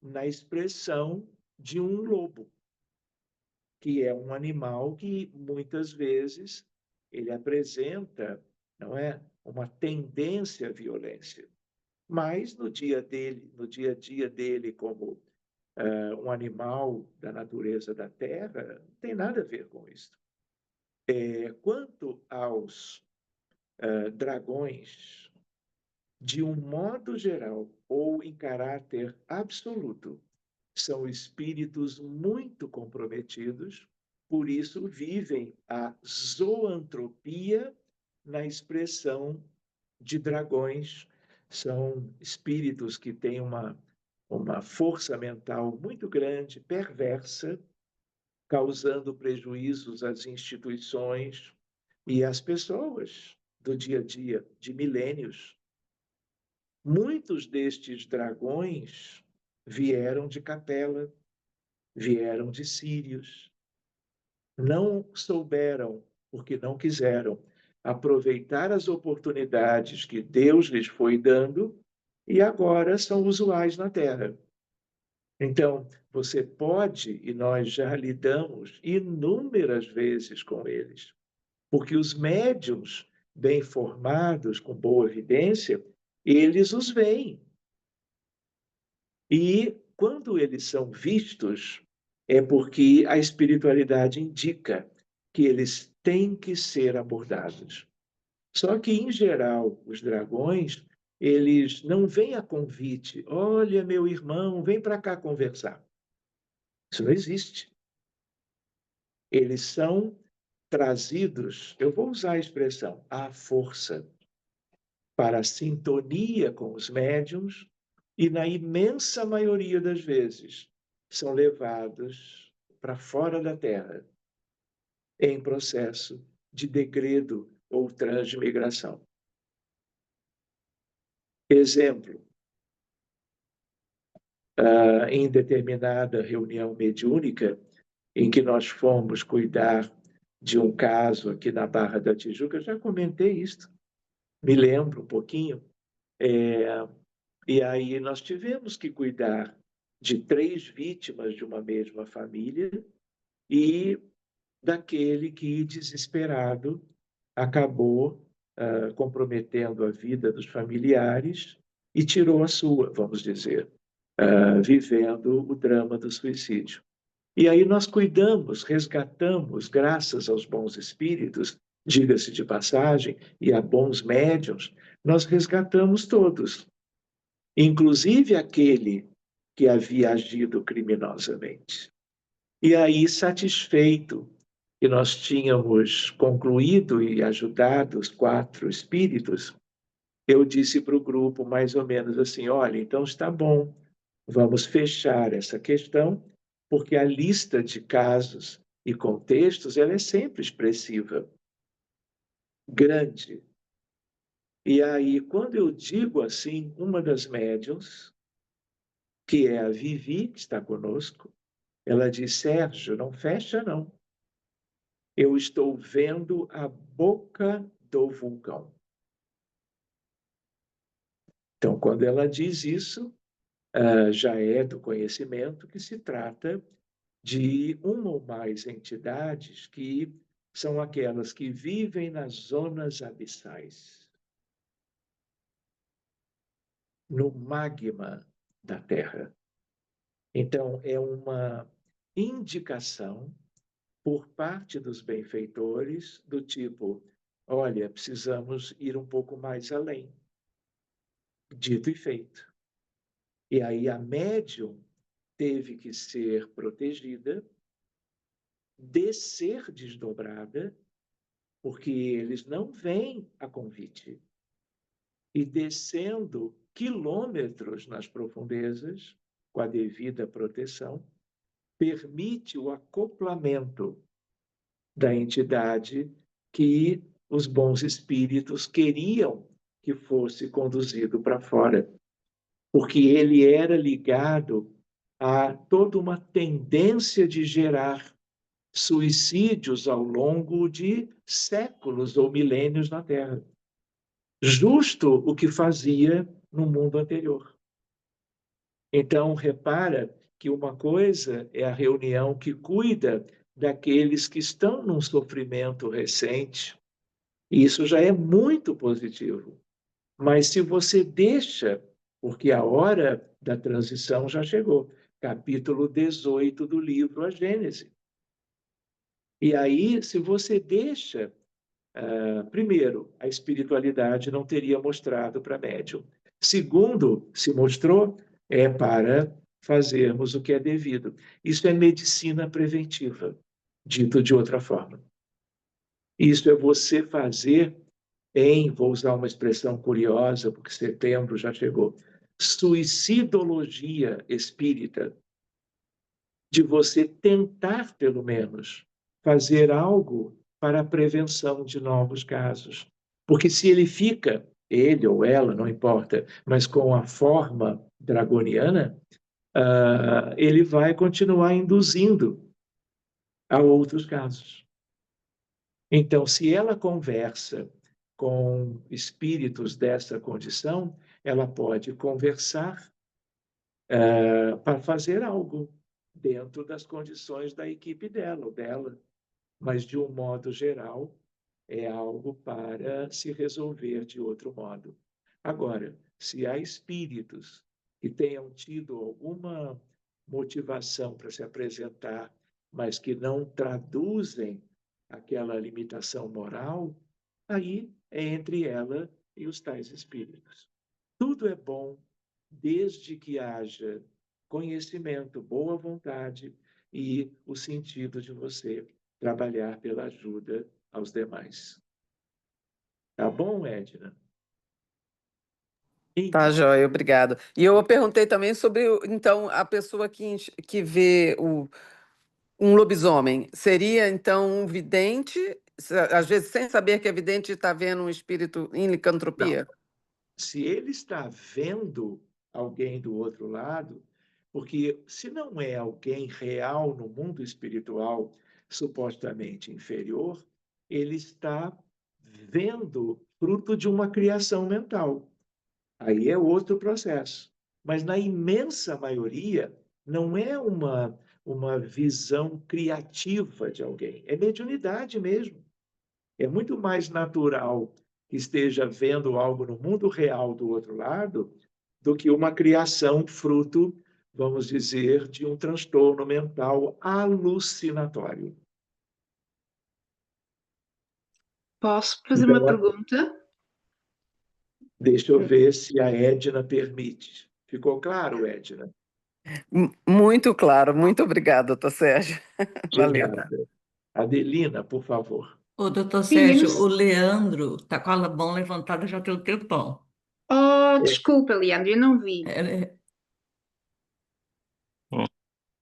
na expressão de um lobo, que é um animal que muitas vezes ele apresenta, não é, uma tendência à violência. Mas no dia dele, no dia a dia dele como um animal da natureza da terra, não tem nada a ver com isso. Quanto aos dragões, de um modo geral ou em caráter absoluto, são espíritos muito comprometidos, por isso vivem a zoantropia na expressão de dragões. São espíritos que têm uma força mental muito grande, perversa, causando prejuízos às instituições e às pessoas do dia a dia, de milênios. Muitos destes dragões vieram de Capela, vieram de Sírios, não souberam, porque não quiseram, aproveitar as oportunidades que Deus lhes foi dando e agora são usuais na Terra. Então, você pode, e nós já lidamos inúmeras vezes com eles, porque os médiuns bem formados, com boa evidência, eles os veem. E quando eles são vistos, é porque a espiritualidade indica que eles têm que ser abordados. Só que, em geral, os dragões, eles não vêm a convite. Olha, meu irmão, vem para cá conversar. Isso não existe. Eles são trazidos, eu vou usar a expressão, à força, para a sintonia com os médiuns e, na imensa maioria das vezes, são levados para fora da Terra em processo de degredo ou transmigração. Exemplo, em determinada reunião mediúnica, em que nós fomos cuidar de um caso aqui na Barra da Tijuca, eu já comentei isso, me lembro um pouquinho, e aí nós tivemos que cuidar de 3 vítimas de uma mesma família e daquele que, desesperado, acabou comprometendo a vida dos familiares e tirou a sua, vamos dizer, vivendo o drama do suicídio. E aí nós cuidamos, resgatamos, graças aos bons espíritos, diga-se de passagem, e a bons médiuns, nós resgatamos todos, inclusive aquele que havia agido criminosamente. E aí, satisfeito que nós tínhamos concluído e ajudado os 4 espíritos, eu disse para o grupo mais ou menos assim: olha, então está bom, vamos fechar essa questão, porque a lista de casos e contextos ela é sempre expressiva, grande. E aí, quando eu digo assim, uma das médiuns, que é a Vivi, que está conosco, Ela diz: Sérgio, não fecha, não. Eu estou vendo a boca do vulcão. Então, quando ela diz isso, já é do conhecimento que se trata de uma ou mais entidades que são aquelas que vivem nas zonas abissais, no magma da Terra. Então, é uma indicação por parte dos benfeitores do tipo: olha, precisamos ir um pouco mais além. Dito e feito. E aí a médium teve que ser protegida, descer desdobrada, porque eles não vêm a convite. E descendo quilômetros nas profundezas, com a devida proteção, permite o acoplamento da entidade que os bons espíritos queriam que fosse conduzido para fora, porque ele era ligado a toda uma tendência de gerar suicídios ao longo de séculos ou milênios na Terra. Justo o que fazia no mundo anterior. Então, repara que uma coisa é a reunião que cuida daqueles que estão num sofrimento recente, e isso já é muito positivo. Mas se você deixa, porque a hora da transição já chegou, capítulo 18 do livro A Gênese. E aí, se você deixa, primeiro, a espiritualidade não teria mostrado para médium. Segundo, se mostrou, é para fazermos o que é devido. Isso é medicina preventiva, dito de outra forma. Isso é você fazer vou usar uma expressão curiosa, porque setembro já chegou, suicidologia espírita, de você tentar, pelo menos, fazer algo para a prevenção de novos casos. Porque se ele fica, ele ou ela, não importa, mas com a forma dragoniana, ele vai continuar induzindo a outros casos. Então, se ela conversa com espíritos dessa condição, ela pode conversar para fazer algo dentro das condições da equipe dela ou dela, mas de um modo geral é algo para se resolver de outro modo. Agora, se há espíritos que tenham tido alguma motivação para se apresentar, mas que não traduzem aquela limitação moral, aí é entre ela e os tais espíritos. Tudo é bom desde que haja conhecimento, boa vontade e o sentido de você trabalhar pela ajuda aos demais. Tá bom, Edna? Tá, Então, joia, obrigado. E eu perguntei também sobre, então, a pessoa que vê um lobisomem. Seria, então, um vidente, às vezes sem saber que é vidente, está vendo um espírito em não. licantropia? Se ele está vendo alguém do outro lado, porque se não é alguém real no mundo espiritual, supostamente inferior, ele está vendo fruto de uma criação mental. Aí é outro processo. Mas na imensa maioria, não é uma visão criativa de alguém, é mediunidade mesmo. É muito mais natural que esteja vendo algo no mundo real do outro lado do que uma criação fruto, vamos dizer, de um transtorno mental alucinatório. Posso fazer uma Então, pergunta? deixa eu ver se a Edna permite. Ficou claro, Edna? Muito claro, muito obrigada, doutor Sérgio. De Valeu. nada. Adelina, por favor. Ô, doutor Sim, eu não... Sérgio, o Leandro tá com a mão levantada já tem um tempão. Oh, desculpa, Leandro, eu não vi. É, Bom,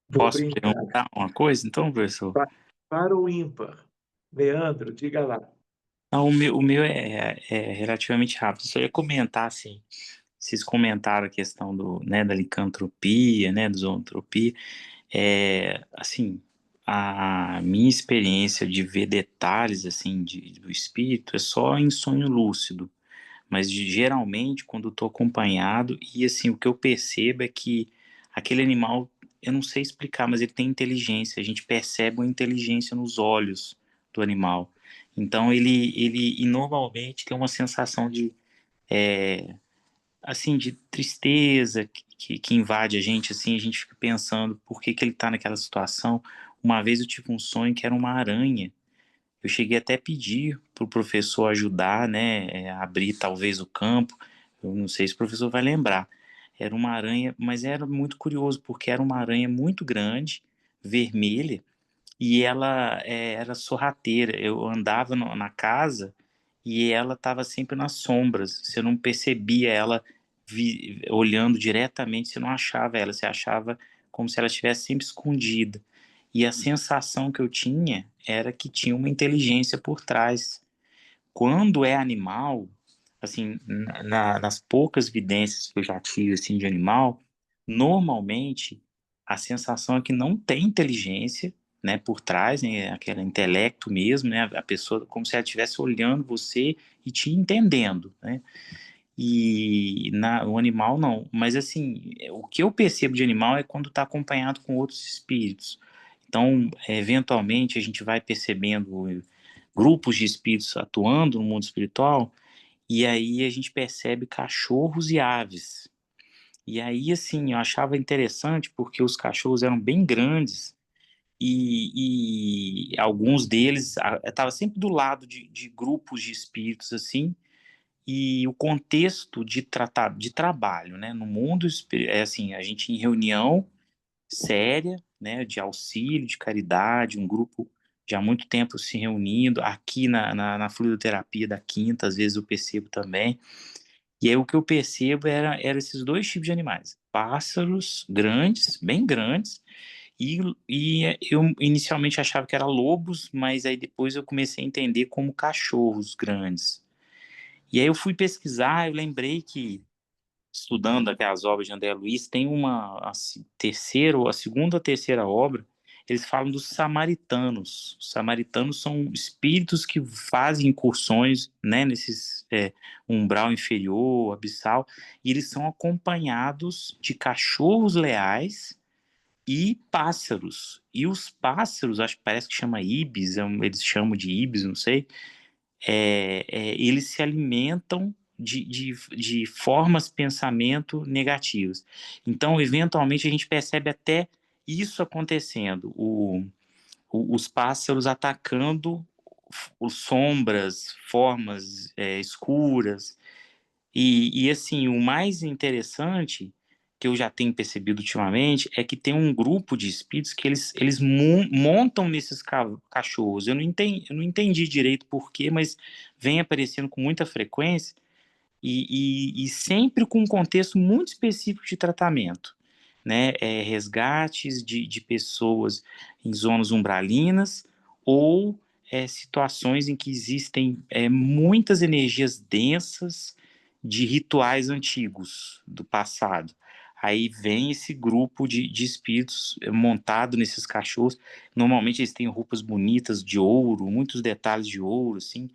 Vou posso brincar. perguntar uma coisa, então, professor? Para o ímpar. Leandro, diga lá. Não, o meu é relativamente rápido. Só ia comentar, assim, vocês comentaram a questão da licantropia, né, da zoantropia. Assim, a minha experiência de ver detalhes, assim, do espírito é só em sonho lúcido. Mas geralmente quando eu tô acompanhado, e assim, o que eu percebo é que aquele animal, eu não sei explicar, mas ele tem inteligência, a gente percebe uma inteligência nos olhos do animal. Então ele e normalmente tem uma sensação de, assim, de tristeza que invade a gente, assim, a gente fica pensando por que que ele tá naquela situação. Uma vez eu tive um sonho que era uma aranha, eu cheguei até a pedir para o professor ajudar, né, a abrir talvez o campo. Eu não sei se o professor vai lembrar. Era uma aranha, mas era muito curioso, porque era uma aranha muito grande, vermelha, e ela era sorrateira. Eu andava na casa e ela estava sempre nas sombras. Você não percebia ela olhando diretamente, você não achava ela, você achava como se ela estivesse sempre escondida. E a sensação que eu tinha era que tinha uma inteligência por trás. Quando é animal, assim, nas poucas vidências que eu já tive assim de animal, normalmente a sensação é que não tem inteligência, né, por trás, né, aquele intelecto mesmo, né, a pessoa como se ela estivesse olhando você e te entendendo, né? E o animal não. Mas assim, o que eu percebo de animal é quando está acompanhado com outros espíritos. Então, eventualmente, a gente vai percebendo grupos de espíritos atuando no mundo espiritual, e aí a gente percebe cachorros e aves. E aí, assim, eu achava interessante porque os cachorros eram bem grandes e alguns deles estavam sempre do lado de grupos de espíritos, assim, e o contexto de trabalho, né? No mundo, é assim, a gente em reunião séria, né? De auxílio, de caridade, um grupo já há muito tempo se reunindo, aqui na fluidoterapia da Quinta, às vezes eu percebo também, e aí o que eu percebo era esses dois tipos de animais, pássaros grandes, bem grandes, e eu inicialmente achava que eram lobos, mas aí depois eu comecei a entender como cachorros grandes. E aí eu fui pesquisar, eu lembrei que, estudando aquelas obras de André Luiz, tem terceira, ou a segunda ou terceira obra, eles falam dos samaritanos. Os samaritanos são espíritos que fazem incursões, né, nesses umbral inferior, abissal, e eles são acompanhados de cachorros leais e pássaros. E os pássaros, acho que parece que chama ibis, eles chamam de ibis, não sei, eles se alimentam de formas de pensamento negativas. Então, eventualmente, a gente percebe até isso acontecendo, os pássaros atacando sombras, formas escuras, e assim, o mais interessante que eu já tenho percebido ultimamente é que tem um grupo de espíritos que eles montam nesses cachorros. Eu não entendi direito por quê, mas vem aparecendo com muita frequência e sempre com um contexto muito específico de tratamento, né? Resgates de pessoas em zonas umbralinas ou situações em que existem muitas energias densas de rituais antigos do passado. Aí vem esse grupo de espíritos montado nesses cachorros. Normalmente eles têm roupas bonitas de ouro, muitos detalhes de ouro, assim.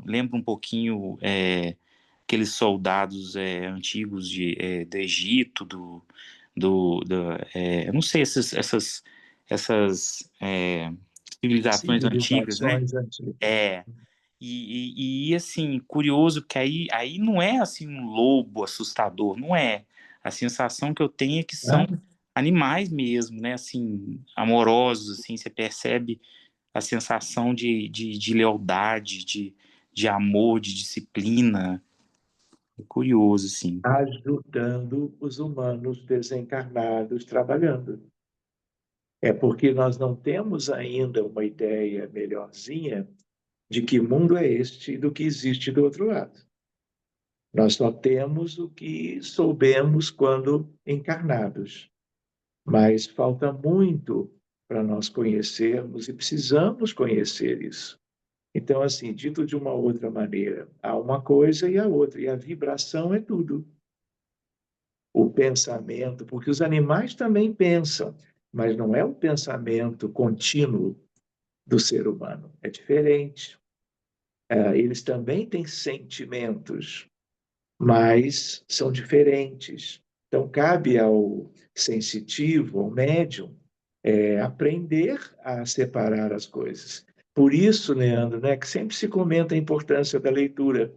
Lembra um pouquinho aqueles soldados antigos do Egito, eu não sei, essas civilizações antigas, né? Civilizações antigas. Assim, curioso, que aí não é assim um lobo assustador, não é. A sensação que eu tenho é que são Né? animais mesmo, né? Assim, amorosos, assim, você percebe a sensação de lealdade, de amor, de disciplina. É curioso, assim. Ajudando os humanos desencarnados trabalhando. É porque nós não temos ainda uma ideia melhorzinha de que mundo é este e do que existe do outro lado. Nós só temos o que soubemos quando encarnados, mas falta muito para nós conhecermos e precisamos conhecer isso. Então, assim, dito de uma outra maneira, há uma coisa e a outra, e a vibração é tudo. O pensamento, porque os animais também pensam. mas não é o pensamento contínuo do ser humano, é diferente. Eles também têm sentimentos, mas são diferentes. Então, cabe ao sensitivo, ao médium, aprender a separar as coisas. Por isso, Leandro, né, que sempre se comenta a importância da leitura,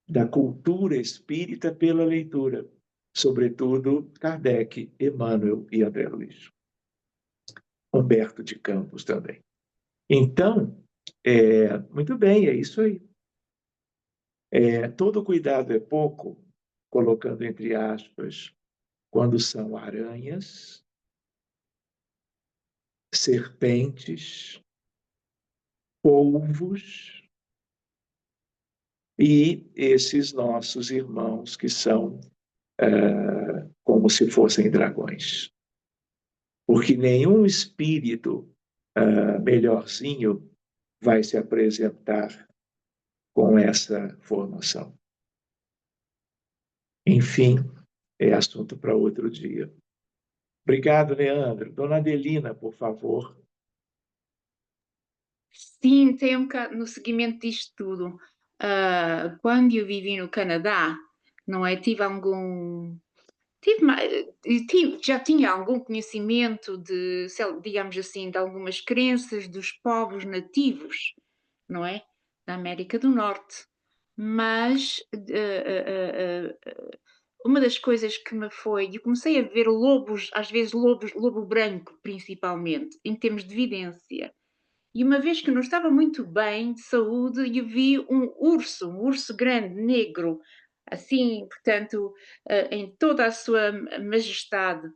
da cultura espírita pela leitura, sobretudo Kardec, Emmanuel e André Luiz. Humberto de Campos também. Então, muito bem, é isso aí. Todo cuidado é pouco, colocando entre aspas, quando são aranhas, serpentes, polvos e esses nossos irmãos que são como se fossem dragões. Porque nenhum espírito melhorzinho vai se apresentar com essa formação. Enfim, é assunto para outro dia. Obrigado, Leandro. Dona Adelina, por favor. Sim, tem um bocado no seguimento disto tudo. Quando eu vivi no Canadá, não é? Já tinha algum conhecimento digamos assim, de algumas crenças dos povos nativos, não é? Da América do Norte. Mas uma das coisas que eu comecei a ver lobos, às vezes lobo branco, principalmente, em termos de vidência. E uma vez que não estava muito bem de saúde, eu vi um urso grande, negro, assim, portanto, em toda a sua majestade,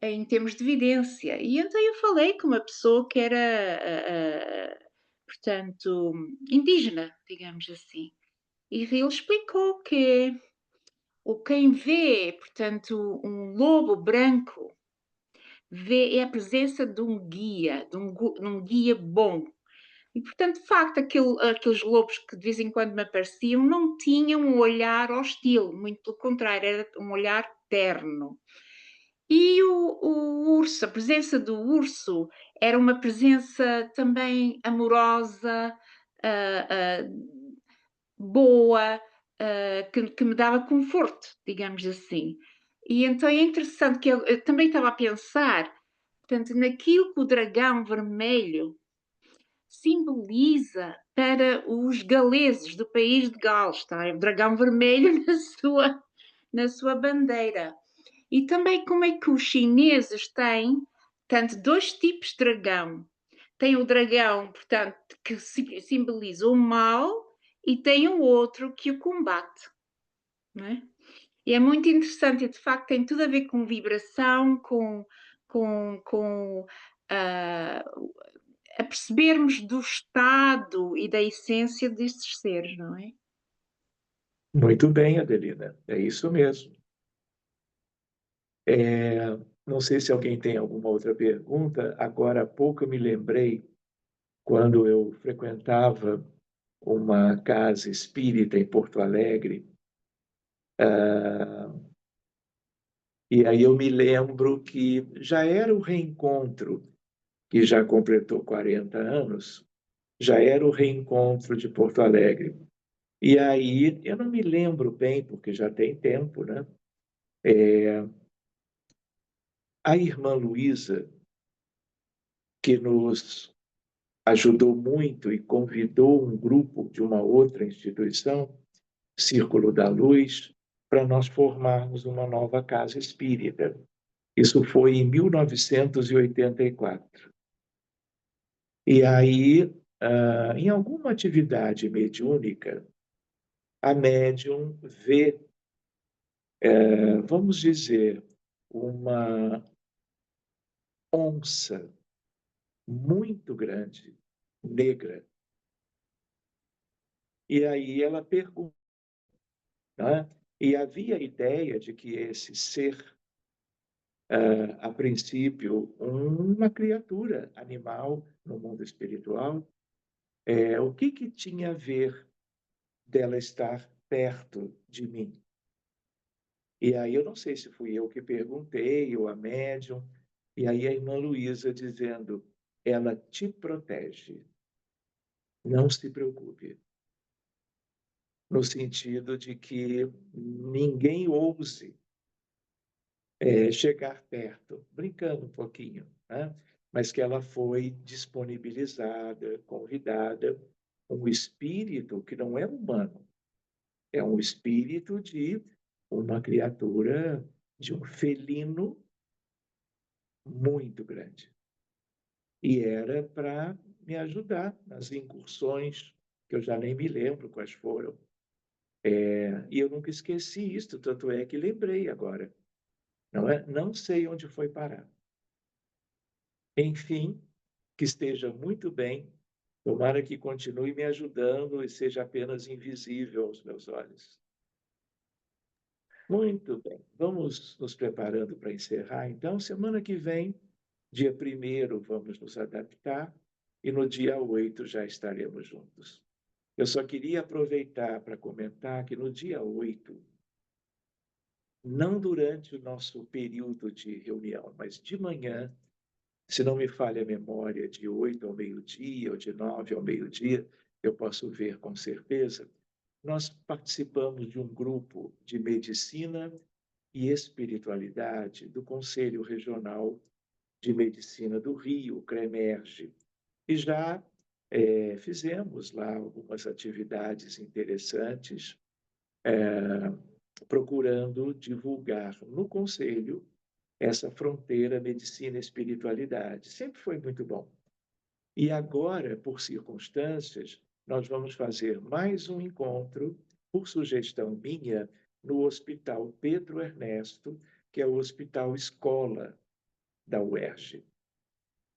em termos de vidência. E então eu falei com uma pessoa que era, portanto, indígena, digamos assim. E ele explicou que quem vê, portanto, um lobo branco, é a presença de um guia, de um guia bom. E, portanto, de facto, aqueles lobos que de vez em quando me apareciam não tinham um olhar hostil, muito pelo contrário, era um olhar terno. E o urso, a presença do urso era uma presença também amorosa, boa, que me dava conforto, digamos assim. E então é interessante que eu também estava a pensar, portanto, naquilo que o dragão vermelho simboliza para os galeses do país de Gales, está? É o dragão vermelho na sua bandeira. E também como é que os chineses têm, tanto dois tipos de dragão. Tem o dragão, portanto, que simboliza o mal e tem o outro que o combate, não é? E é muito interessante, e de facto tem tudo a ver com vibração, com a percebermos do estado e da essência destes seres, não é? Muito bem, Adelina. É isso mesmo. Não sei se alguém tem alguma outra pergunta. Agora há pouco eu me lembrei, quando eu frequentava uma casa espírita em Porto Alegre, e aí eu me lembro que já era o reencontro, que já completou 40 anos, já era o reencontro de Porto Alegre. E aí, eu não me lembro bem, porque já tem tempo, né? A irmã Luísa, que nos ajudou muito e convidou um grupo de uma outra instituição, Círculo da Luz, para nós formarmos uma nova casa espírita. Isso foi em 1984. E aí, em alguma atividade mediúnica, a médium vê, vamos dizer, uma onça muito grande, negra. E aí ela pergunta, né? E havia a ideia de que esse ser, a princípio, uma criatura animal no mundo espiritual, o que tinha a ver dela estar perto de mim? E aí eu não sei se fui eu que perguntei ou a médium, E aí a irmã Luísa dizendo, ela te protege, não se preocupe. No sentido de que ninguém ouse chegar perto, brincando um pouquinho, né? Mas que ela foi disponibilizada, convidada, um espírito que não é humano, é um espírito de uma criatura, de um felino muito grande. E era para me ajudar nas incursões, que eu já nem me lembro quais foram. E eu nunca esqueci isso, tanto é que lembrei agora. Não é? Não sei onde foi parar. Enfim, que esteja muito bem. Tomara que continue me ajudando e seja apenas invisível aos meus olhos. Muito bem. Vamos nos preparando para encerrar. Então, semana que vem, dia 1º, vamos nos adaptar e no dia 8 já estaremos juntos. Eu só queria aproveitar para comentar que no dia 8, não durante o nosso período de reunião, mas de manhã, se não me falha a memória, de 8 ao meio-dia ou de 9 ao meio-dia, eu posso ver com certeza, nós participamos de um grupo de medicina e espiritualidade do Conselho Regional de Medicina do Rio, o CREMERGE, e já fizemos lá algumas atividades interessantes, procurando divulgar no Conselho essa fronteira medicina e espiritualidade. Sempre foi muito bom. E agora, por circunstâncias, nós vamos fazer mais um encontro, por sugestão minha, no Hospital Pedro Ernesto, que é o Hospital Escola da UERJ.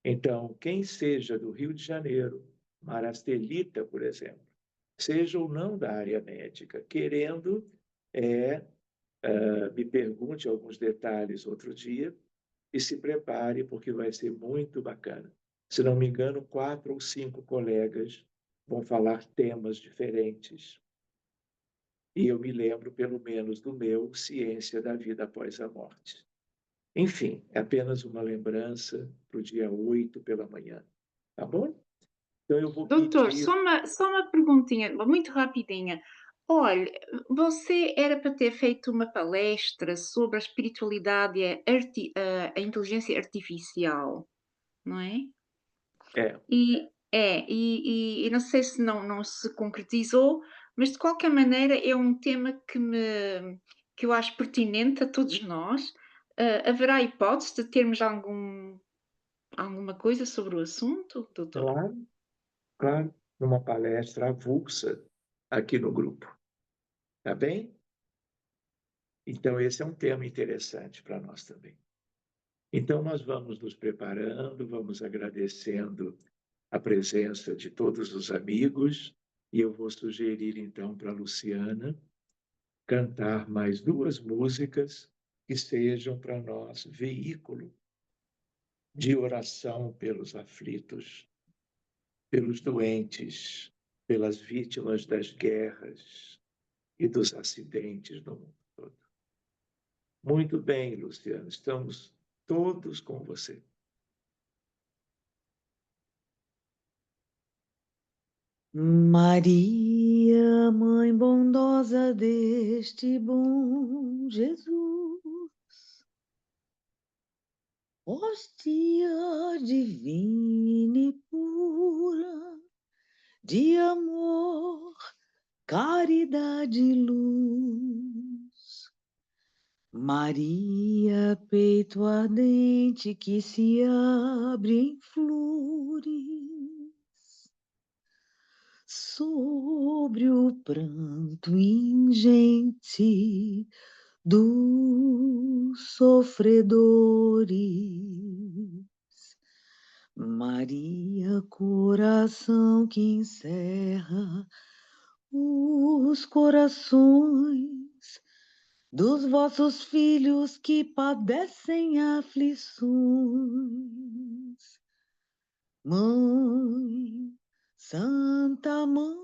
Então, quem seja do Rio de Janeiro, Marastelita, por exemplo, seja ou não da área médica, querendo, me pergunte alguns detalhes outro dia e se prepare, porque vai ser muito bacana. Se não me engano, 4 ou 5 colegas vão falar temas diferentes. E eu me lembro, pelo menos, do meu Ciência da Vida Após a Morte. Enfim, é apenas uma lembrança para o dia 8 pela manhã. Tá bom? Então, eu vou Doutor, pedir... só uma perguntinha, muito rapidinha. Olha, você era para ter feito uma palestra sobre a espiritualidade e a inteligência artificial, não é? É, E não sei se não se concretizou, mas de qualquer maneira é um tema que eu acho pertinente a todos nós. Haverá hipótese de termos alguma coisa sobre o assunto, doutor? claro, claro, numa palestra avulsa aqui no grupo. Tá bem? Então, esse é um tema interessante para nós também. Então, nós vamos nos preparando, vamos agradecendo a presença de todos os amigos, e eu vou sugerir, então, para a Luciana cantar mais 2 músicas que sejam para nós veículo de oração pelos aflitos, pelos doentes, pelas vítimas das guerras e dos acidentes no mundo todo. Muito bem, Luciana, estamos todos com você. Maria, mãe bondosa deste bom Jesus, hóstia divina e pura, de amor, caridade e luz. Maria, peito ardente que se abre em flores, sobre o pranto ingente dos sofredores. Maria, coração que encerra os corações dos vossos filhos que padecem aflições. Mãe, Santa Mãe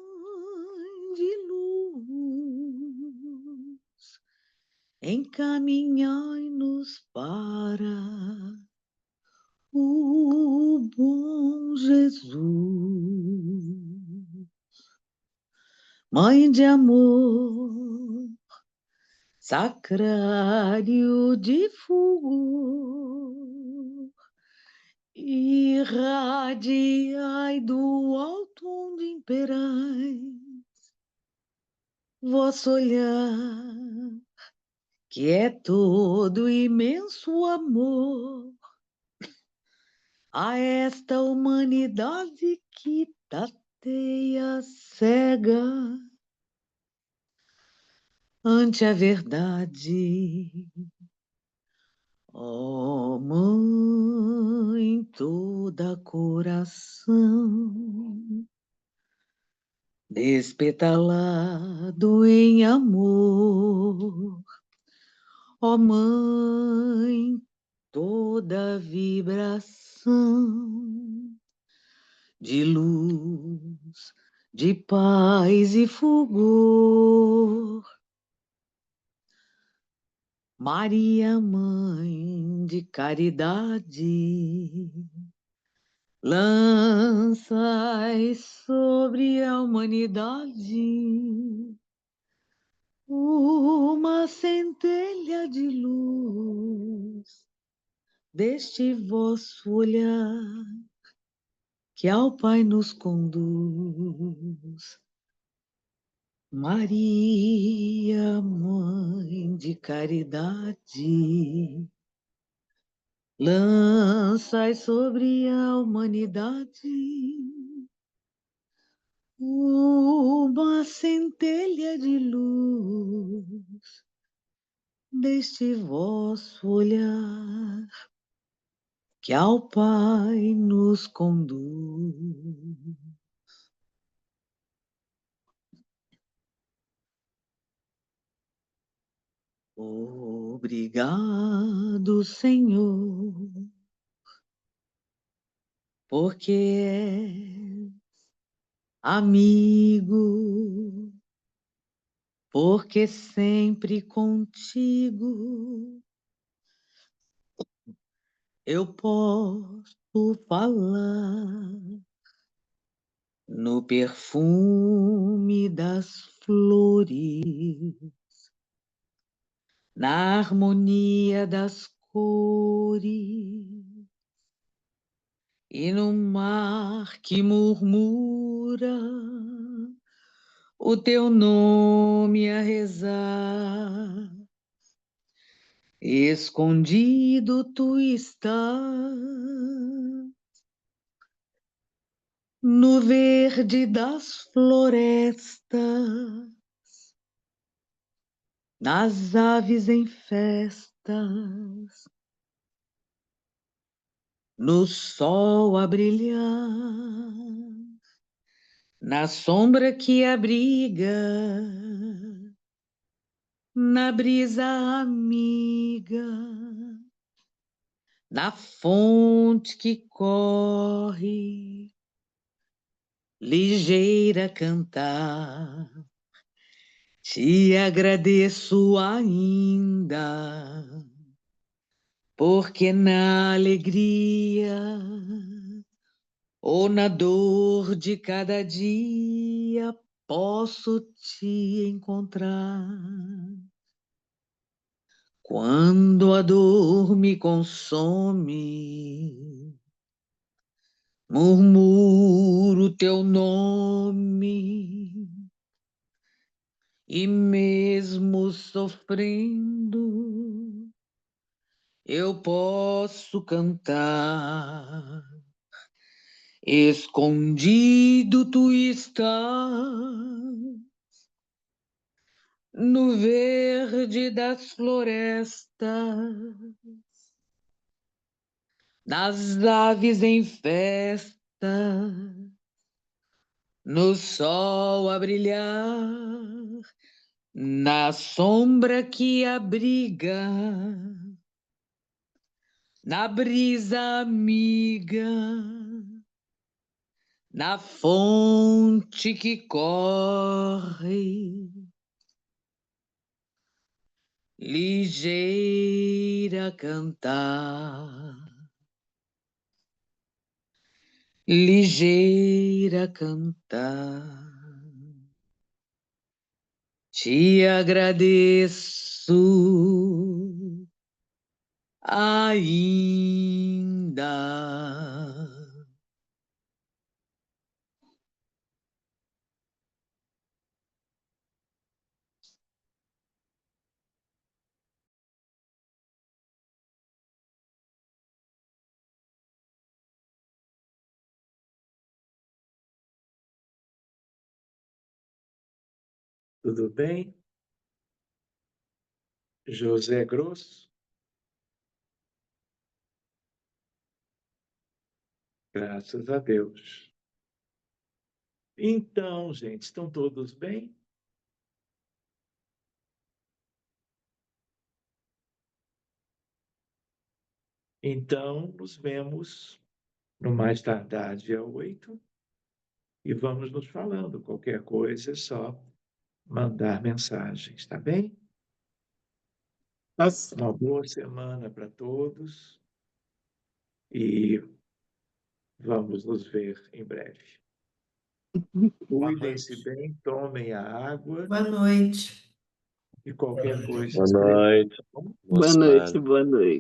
de Luz, encaminhai-nos para o bom Jesus, Mãe de amor, sacrário de fulgor, irradiai do alto onde imperais, vosso olhar, que é todo imenso amor, a esta humanidade que tateia cega ante a verdade. Ó Mãe, toda coração, despetalado em amor. Ó Mãe, toda vibração de luz, de paz e fulgor. Maria, Mãe de caridade, lançai sobre a humanidade uma centelha de luz deste vosso olhar que ao Pai nos conduz. Maria, Mãe de caridade, lançai sobre a humanidade uma centelha de luz deste vosso olhar que ao Pai nos conduz. Obrigado, Senhor, porque és amigo, porque sempre contigo eu posso falar no perfume das flores, na harmonia das cores e no mar que murmura o teu nome a rezar. Escondido tu estás no verde das florestas, nas aves em festas, no sol a brilhar, na sombra que abriga, na brisa amiga, na fonte que corre, ligeira a cantar. Te agradeço ainda, porque na alegria ou na dor de cada dia posso te encontrar. Quando a dor me consome, murmuro teu nome, e mesmo sofrendo, eu posso cantar. Escondido tu estás no verde das florestas, nas aves em festa, no sol a brilhar, na sombra que abriga, na brisa amiga, na fonte que corre, ligeira a cantar. ligeira cantar. Te agradeço ainda. Tudo bem? José Grosso? Graças a Deus. Então, gente, estão todos bem? Então, nos vemos no mais tardar dia 8 e vamos nos falando. Qualquer coisa é só mandar mensagens, tá bem? Tá certo. Uma boa semana para todos e vamos nos ver em breve. Cuidem-se bem, tomem a água Boa noite. e qualquer coisa. Boa noite. Tá bom? Boa Boa noite, semana. boa noite.